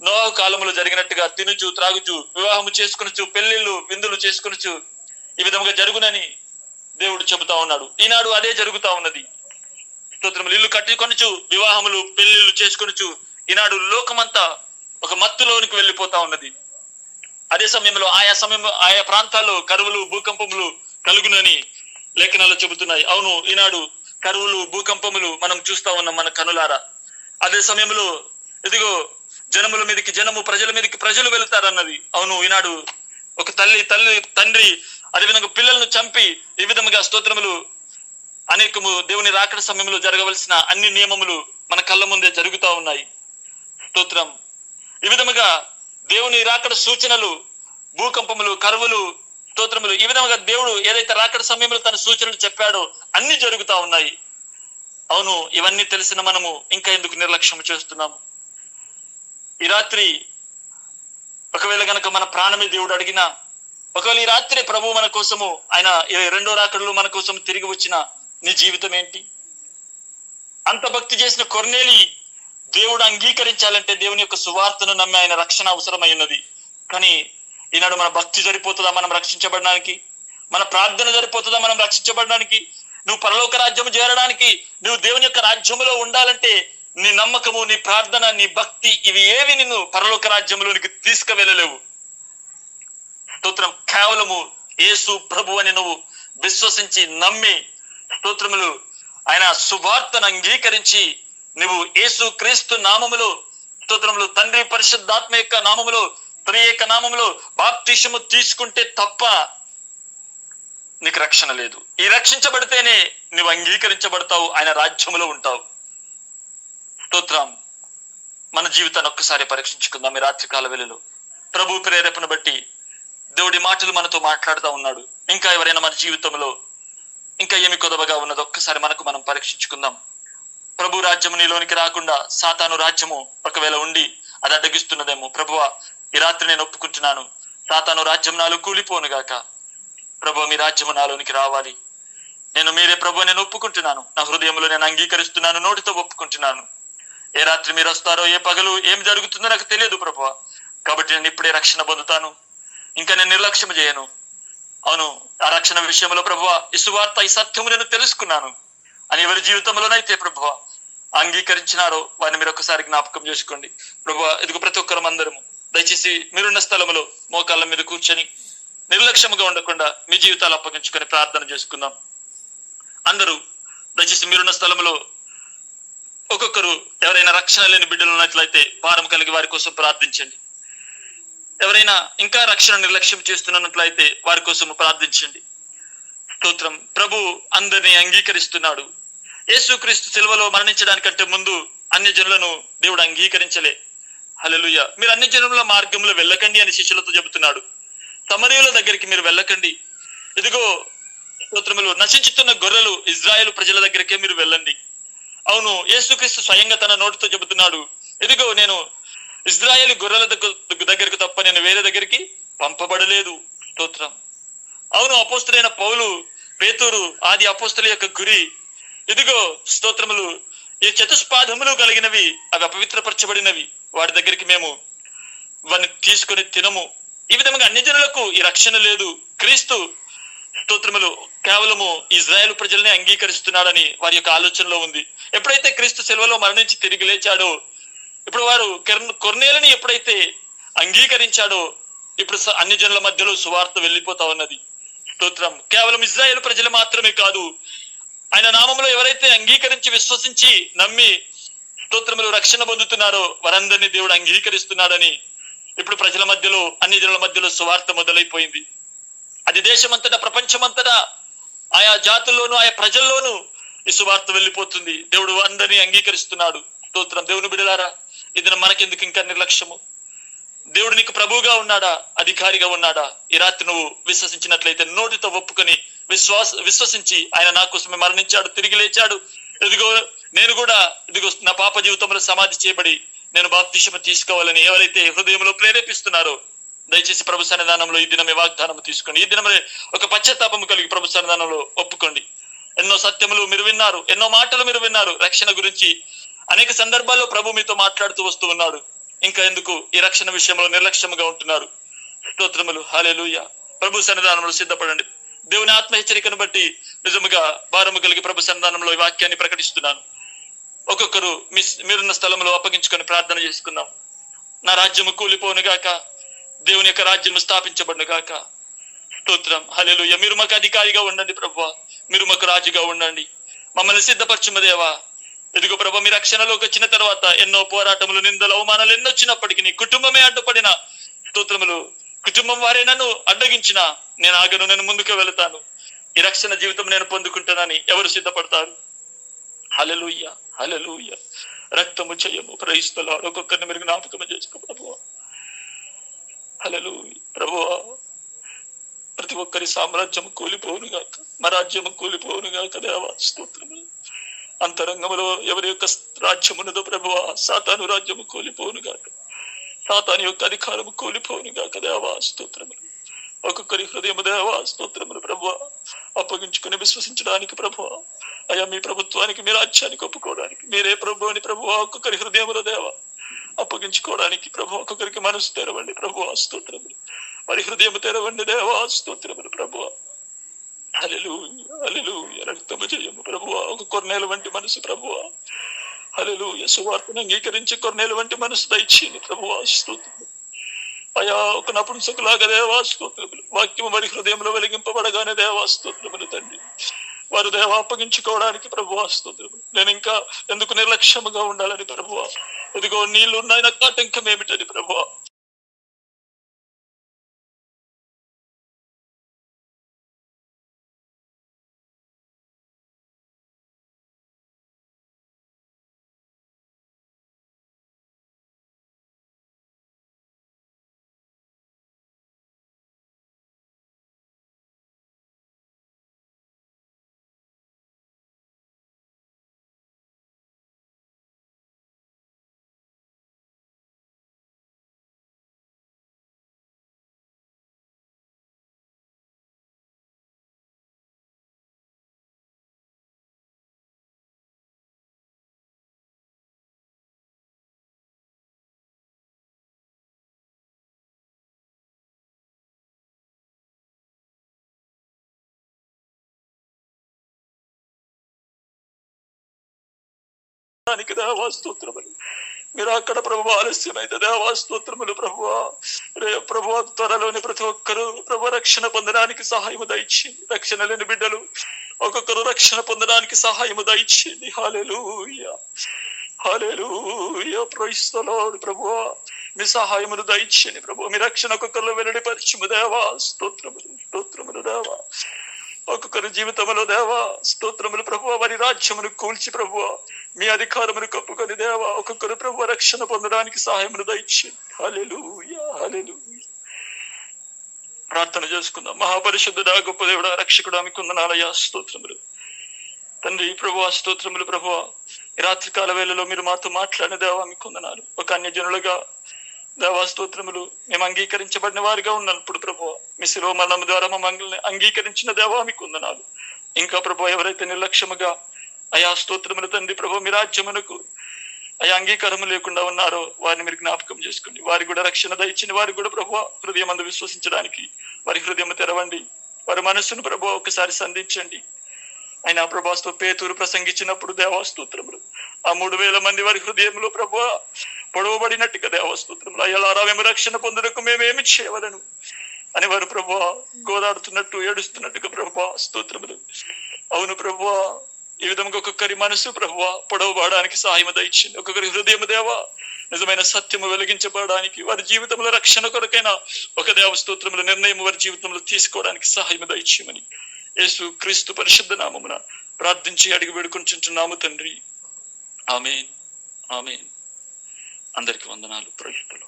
నోహు కాలంలో జరిగినట్టుగా తినుచు, త్రాగుచు, వివాహము చేసుకొనుచు, పెళ్లిళ్ళు, విందులు చేసుకొనుచు ఈ విధముగా జరుగునని దేవుడు చెబుతా ఉన్నాడు. ఈనాడు అదే జరుగుతా ఉన్నది. స్తోత్రములు. ఇల్లు కట్టుకొనుచు, వివాహములు, పెళ్లిళ్ళు చేసుకొనుచు ఈనాడు లోకమంతా ఒక మత్తులోనికి వెళ్ళిపోతా ఉన్నది. అదే సమయంలో ఆయా ప్రాంతాల్లో కరువులు, భూకంపములు కలుగునని లేఖనాలు చెబుతున్నాయి. అవును, ఈనాడు కరువులు, భూకంపములు మనం చూస్తా ఉన్నాం మన కనులారా. అదే సమయంలో ఇదిగో జనముల మీదకి జనము, ప్రజల మీదకి ప్రజలు వెళుతారన్నది. అవును, ఈనాడు ఒక తండ్రి అదేవిధంగా పిల్లలను చంపి ఈ విధముగా స్తోత్రములు అనేకము దేవుని రాకడ సమయంలో జరగవలసిన అన్ని నియమములు మన కళ్ళ ముందే జరుగుతా ఉన్నాయి. స్తోత్రం. ఈ విధముగా దేవుని రాకడ సూచనలు, భూకంపములు, కరువులు, స్తోత్రములు, ఈ విధముగా దేవుడు ఏదైతే రాకడ సమయంలో తన సూచనలు చెప్పాడో అన్ని జరుగుతా ఉన్నాయి. అవును, ఇవన్నీ తెలిసిన మనము ఇంకా ఎందుకు నిర్లక్ష్యం చేస్తున్నాము? ఈ రాత్రి ఒకవేళ గనక మన ప్రాణమే దేవుడు అడిగినా, ఒకవేళ ఈ రాత్రి ప్రభు మన కోసము ఆయన రెండో రాకడలో మన కోసం తిరిగి వచ్చిన నీ జీవితం ఏంటి? అంత భక్తి చేసిన కొర్నేలి దేవుడు అంగీకరించాలంటే దేవుని యొక్క సువార్తను నమ్మి ఆయన రక్షణ అవసరమై ఉన్నది. కానీ ఈనాడు మన భక్తి సరిపోతుందా మనం రక్షించబడడానికి? మన ప్రార్థన సరిపోతుందా మనం రక్షించబడడానికి? నువ్వు పరలోక రాజ్యము చేరడానికి, నువ్వు దేవుని యొక్క రాజ్యములో ఉండాలంటే నీ నమ్మకము, నీ ప్రార్థన, నీ భక్తి ఇవి ఏవి నిన్ను పరలోక రాజ్యంలోనికి తీసుకువెళ్ళలేవు. స్తోత్రం. కేవలము యేసు ప్రభు అని నువ్వు విశ్వసించి నమ్మి స్తోత్రములు ఆయన సువార్తను అంగీకరించి నువ్వు యేసు క్రీస్తు నామములో స్తోత్రములు తండ్రి పరిశుద్ధాత్మ యొక్క నామములో త్రియేక నామములో బాప్తిసము తీసుకుంటే తప్ప నీకు రక్షణ లేదు. ఈ రక్షించబడితేనే నువ్వు అంగీకరించబడతావు, ఆయన రాజ్యములో ఉంటావు. స్తోత్రం. మన జీవితాన్ని ఒక్కసారి పరీక్షించుకుందాం. ఈ రాత్రికాల వేళలో ప్రభు ప్రేరేపణ బట్టి దేవుడి మాటలు మనతో మాట్లాడుతూ ఉన్నాడు. ఇంకా ఎవరైనా మన జీవితంలో ఇంకా ఏమి కొదవగా ఉన్నదో ఒక్కసారి మనకు మనం పరీక్షించుకుందాం. ప్రభు రాజ్యము నీలోనికి రాకుండా సాతాను రాజ్యము ఒకవేళ ఉండి అది అడ్డగిస్తున్నదేమో. ప్రభువా, ఈ రాత్రి నేను ఒప్పుకుంటున్నాను, సాతాను రాజ్యం నాలో కూలిపోను గాక. ప్రభు, మీ రాజ్యము నాలోనికి రావాలి. మీరే ప్రభు నేను ఒప్పుకుంటున్నాను, నా హృదయంలో నేను అంగీకరిస్తున్నాను, నోటితో ఒప్పుకుంటున్నాను. ఏ రాత్రి మీరు వస్తారో, ఏ పగలు ఏం జరుగుతుందో నాకు తెలియదు ప్రభువా. కాబట్టి నేను ఇప్పుడే రక్షణ పొందుతాను, ఇంకా నేను నిర్లక్ష్యం చేయను. అవును, ఆ రక్షణ విషయంలో ప్రభువా ఈ సువార్త, ఈ సత్యము నేను తెలుసుకున్నాను అని ఎవరి జీవితంలోనైతే ప్రభువా అంగీకరించినారో వారిని మీరు ఒకసారి జ్ఞాపకం చేసుకోండి. ప్రభువా, ఇదిగో ప్రతి ఒక్కరం అందరము దయచేసి మీరున్న స్థలంలో మోకాళ్ళ మీద కూర్చొని నిర్లక్ష్యంగా ఉండకుండా మీ జీవితాలు అప్పగించుకొని ప్రార్థన చేసుకుందాం. అందరూ దయచేసి మీరున్న స్థలంలో ఒక్కొక్కరు ఎవరైనా రక్షణ లేని బిడ్డలు ఉన్నట్లయితే భారం కలిగి వారి కోసం ప్రార్థించండి. ఎవరైనా ఇంకా రక్షణ నిర్లక్ష్యం చేస్తున్నట్లయితే వారి కోసం ప్రార్థించండి. స్తోత్రం. ప్రభు అందరినీ అంగీకరిస్తున్నాడు. యేసుక్రీస్తు సిలువలో మరణించడానికంటే ముందు అన్య జనులను దేవుడు అంగీకరించలే. హల్లెలూయా. మీరు అన్య జనుల మార్గంలో వెళ్ళకండి అని శిష్యులతో చెబుతున్నాడు. సమరయుల దగ్గరికి మీరు వెళ్ళకండి. ఇదిగో స్తోత్రములు నశించుతున్న గొర్రెలు ఇజ్రాయేలు ప్రజల దగ్గరికే మీరు వెళ్ళండి. అవును, యేసుక్రీస్తు స్వయంగా తన నోటితో చెబుతున్నాడు, ఇదిగో నేను ఇజ్రాయేలు గొర్రెల దగ్గరకు తప్ప నేను వేరే దగ్గరికి పంపబడలేదు. స్తోత్రం. అవును, అపోస్తులైన పౌలు, పేతురు ఆది అపోస్తుల యొక్క గురి ఇదిగో స్తోత్రములు ఈ చతుష్పాదములు కలిగినవి, అవి అపవిత్రపరచబడినవి, వాటి దగ్గరికి మేము వారిని తీసుకొని తినము. ఈ విధంగా అన్ని జనులకు ఈ రక్షణ లేదు. క్రీస్తు స్తోత్రములు కేవలము ఇజ్రాయేల్ ప్రజల్ని అంగీకరిస్తున్నాడని వారి యొక్క ఆలోచనలో ఉంది. ఎప్పుడైతే క్రీస్తు శిలువలో మరణించి తిరిగి లేచాడో, ఇప్పుడు వారు కొర్నేలుని ఎప్పుడైతే అంగీకరించాడో, ఇప్పుడు అన్ని జనుల మధ్యలో సువార్త వెళ్ళిపోతా ఉన్నది. స్తోత్రం. కేవలం ఇజ్రాయేల్ ప్రజలు మాత్రమే కాదు, ఆయన నామంలో ఎవరైతే అంగీకరించి విశ్వసించి నమ్మి స్తోత్రములు రక్షణ పొందుతున్నారో వారందరినీ దేవుడు అంగీకరిస్తున్నాడని ఇప్పుడు ప్రజల మధ్యలో, అన్ని జనుల మధ్యలో సువార్త మొదలైపోయింది. అది దేశమంతటా, ప్రపంచమంతటా, ఆయా జాతుల్లోనూ ఆయా ప్రజల్లోనూ ఈ సువార్త వెళ్ళిపోతుంది. దేవుడు అందరినీ అంగీకరిస్తున్నాడు. స్తోత్రం. దేవుని బిడ్డలారా, ఇది మనకెందుకు ఇంకా నిర్లక్ష్యము? దేవుడు నీకు ప్రభువుగా ఉన్నాడా, అధికారిగా ఉన్నాడా? ఈ రాత్రి నువ్వు విశ్వసించినట్లయితే, నోటితో ఒప్పుకొని విశ్వసించి ఆయన నా కోసమే మరణించాడు, తిరిగి లేచాడు, ఇదిగో నేను కూడా ఇదిగో నా పాప జీవితంలో సమాధి చేయబడి నేను బాప్తిస్మం తీసుకోవాలని ఎవరైతే హృదయంలో ప్రేరేపిస్తున్నారో, దయచేసి ప్రభు సన్నిధానంలో ఈ దినమే వాగ్దానం తీసుకోండి. ఈ దినమే ఒక పశ్చాత్తాపము కలిగి ప్రభు సన్నిధానంలో ఒప్పుకోండి. ఎన్నో సత్యములు మీరు విన్నారు, ఎన్నో మాటలు మీరు విన్నారు. రక్షణ గురించి అనేక సందర్భాల్లో ప్రభు మీతో మాట్లాడుతూ వస్తూ ఉన్నాడు. ఇంకా ఎందుకు ఈ రక్షణ విషయంలో నిర్లక్ష్యముగా ఉంటున్నారు? స్తోత్రములు. హల్లెలూయా. ప్రభు సన్నిధానంలో సిద్ధపడండి. దేవుని ఆత్మ హెచ్చరికను బట్టి నిజముగా భారము కలిగి ప్రభు సన్నిధానంలో ఈ వాక్యాన్ని ప్రకటిస్తున్నాను. ఒక్కొక్కరు మీరున్న స్థలంలో అప్పగించుకొని ప్రార్థన చేసుకుందాం. నా రాజ్యము కూలిపోను గాక, దేవుని యొక్క రాజ్యము స్థాపించబడును గాక. స్తోత్రం. హల్లెలూయా. మీరు మాకు అధికారిగా ఉండండి ప్రభువా, మీరు మాకు రాజుగా ఉండండి. మమ్మల్ని సిద్ధపరచుము దేవా. ఇదిగో ప్రభు, మీ రక్షణలోకి వచ్చిన తర్వాత ఎన్నో పోరాటములు, నిందలు, అవమానాలు ఎన్నో వచ్చినప్పటికీ నీ కుటుంబమే అడ్డుపడిన స్తోత్రములు, కుటుంబం వారే నన్ను అడ్డగించిన నేను ఆగను, నేను ముందుకు వెళతాను, ఈ రక్షణ జీవితం నేను పొందుకుంటానని ఎవరు సిద్ధపడతారు? హల్లెలూయా. హల్లెలూయా. రక్తము చేయము ప్రయిస్తలాడు. ఒక్కొక్కరిని మీరు జ్ఞాపకం చేసుకో ప్రభువా. హల్లెలూయా. ప్రభువా, ప్రతి ఒక్కరి సామ్రాజ్యం కూలిపోవును గాక, మా రాజ్యము కూలిపోవును గాక దేవా. స్తోత్రములు. అంతరంగంలో ఎవరి యొక్క రాజ్యం ఉన్నదో ప్రభువా, సాతాను రాజ్యము కూలిపోవును గాక, సాతాను యొక్క అధికారము కూలిపోవును గాక దేవా. స్తోత్రములు. ఒక్కొక్కరి హృదయము దేవా స్తోత్రములు ప్రభువా అప్పగించుకుని విశ్వసించడానికి ప్రభువా, అయ్యా మీ ప్రభుత్వానికి, మీ రాజ్యానికి ఒప్పుకోవడానికి మీరే ప్రభు అని ప్రభువా ఒక్కొక్కరి హృదయములో దేవా అప్పగించుకోవడానికి ప్రభు ఒక్కొక్కరికి మనసు తెరవండి ప్రభువా. స్తోత్రములు. వారి హృదయం తెరవండి దేవా. స్తోత్రములు ప్రభువా. హల్లెలూయా. హల్లెలూయా. రక్తము జయము ప్రభువా. ఒక కొర్నేలు వంటి మనసు ప్రభువా. హల్లెలూయా. సువార్తను అంగీకరించి కొర్నేలు వంటి మనసు దయచేయండి ప్రభువా. స్తోత్రములు. అయా ఒక నపుంసకులాగా దేవా స్తోత్రములు. వాక్యము వారి హృదయంలో వెలిగింపబడగానే దేవా స్తోత్రములు తండ్రి, వారు దేవా అప్పగించుకోవడానికి ప్రభువా స్తోత్రములు. నేను ఇంకా ఎందుకు నిర్లక్ష్యముగా ఉండాలని ప్రభువా, ఇదిగో నీళ్లు ఉన్నాయి, నాకు ఆటంకం ఏమిటని ప్రభువా. దేవా స్తోత్రములు. మీరు అక్కడ ప్రభు ఆలస్యమైతే దేవా స్తోత్రములు ప్రభువా. రే ప్రభు త్వరలోని ప్రతి ఒక్కరూ ప్రభు రక్షణ పొందడానికి సహాయము దయచేయండి. రక్షణ లేని బిడ్డలు ఒక్కొక్కరు రక్షణ పొందడానికి సహాయము దయచేయండి. Hallelujah. Hallelujah. Praise the lord. ప్రభువా మీ సహాయమును దయచేయండి ప్రభు. మీ రక్షణ ఒక్కొక్కరిలో వెల్లడిపరచుము దేవా. స్తోత్రములు. స్తోత్రములు దేవా. ఒక్కొక్కరి జీవితంలో దేవా స్తోత్రములు ప్రభువా వారి రాజ్యమును కూల్చి ప్రభువా మీ అధికారమును కప్పుకొని దేవా ఒక్కొక్కరు ప్రభు రక్షణ పొందడానికి సహాయమును దయచేయండి. హల్లెలూయా. హల్లెలూయా. ప్రార్థన చేసుకుందాం. మహాపరిశుద్ధుడా, గొప్ప దేవుడా, రక్షకుడా మీకు వందనాలయ్యా. స్తోత్రములు తండ్రి ప్రభువా. స్తోత్రములు ప్రభువా. ఈ రాత్రికాల వేళలో మీరు మాతో మాట్లాడిన దేవా మీకు వందనాలు. ఒక అన్యజనులుగా దేవా స్తోత్రములు మేము అంగీకరించబడిన వారిగా ఉన్నప్పుడు ప్రభువా మీ శిలువ మరణం ద్వారా మమ్మల్ని అంగీకరించిన దేవా మీకు వందనాలు. ఇంకా ప్రభువా ఎవరైతే నిర్లక్ష్యముగా అయా స్తోత్రములు తండ్రి ప్రభు మీ రాజ్యమునకు అయ్యా అంగీకారం లేకుండా ఉన్నారో వారిని మీరు జ్ఞాపకం చేసుకోండి. వారికి కూడా రక్షణ దయచండి. వారికి కూడా ప్రభు హృదయం అందు విశ్వసించడానికి వారి హృదయం తెరవండి. వారి మనస్సును ప్రభు ఒకసారి సంధించండి. ఆయన ప్రభాస్తో పేతురు ప్రసంగించినప్పుడు దేవాస్తోత్రములు ఆ 3,000 మంది వారి హృదయంలో ప్రభు పొడవబడినట్టుగా దేవాస్తోత్రములు అయ్యలారా మేము రక్షణ పొందుటకు మేమేమి చేయవలను అని వారు ప్రభు గోదాడుతున్నట్టు ఏడుస్తున్నట్టుగా ప్రభు స్తోత్రములు. అవును ప్రభు, ఈ విధంగా ఒక్కొక్కరి మనసు ప్రభు పొడవబడడానికి సహాయం దయచింది. ఒక్కొక్కరి హృదయం దేవా నిజమైన సత్యము వెలిగించబడడానికి వారి జీవితంలో రక్షణ కొరకైనా ఒక దేవస్తోత్రముల నిర్ణయం వారి జీవితంలో తీసుకోవడానికి సహాయం దయచేయమని యేసు క్రీస్తు పరిశుద్ధ నామమున ప్రార్థించి అడిగి వేడుకొంచున్నాము తండ్రి. ఆమేన్, ఆమేన్. అందరికి వందనాలు. ప్రైస్తులు.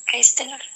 Praise the lord.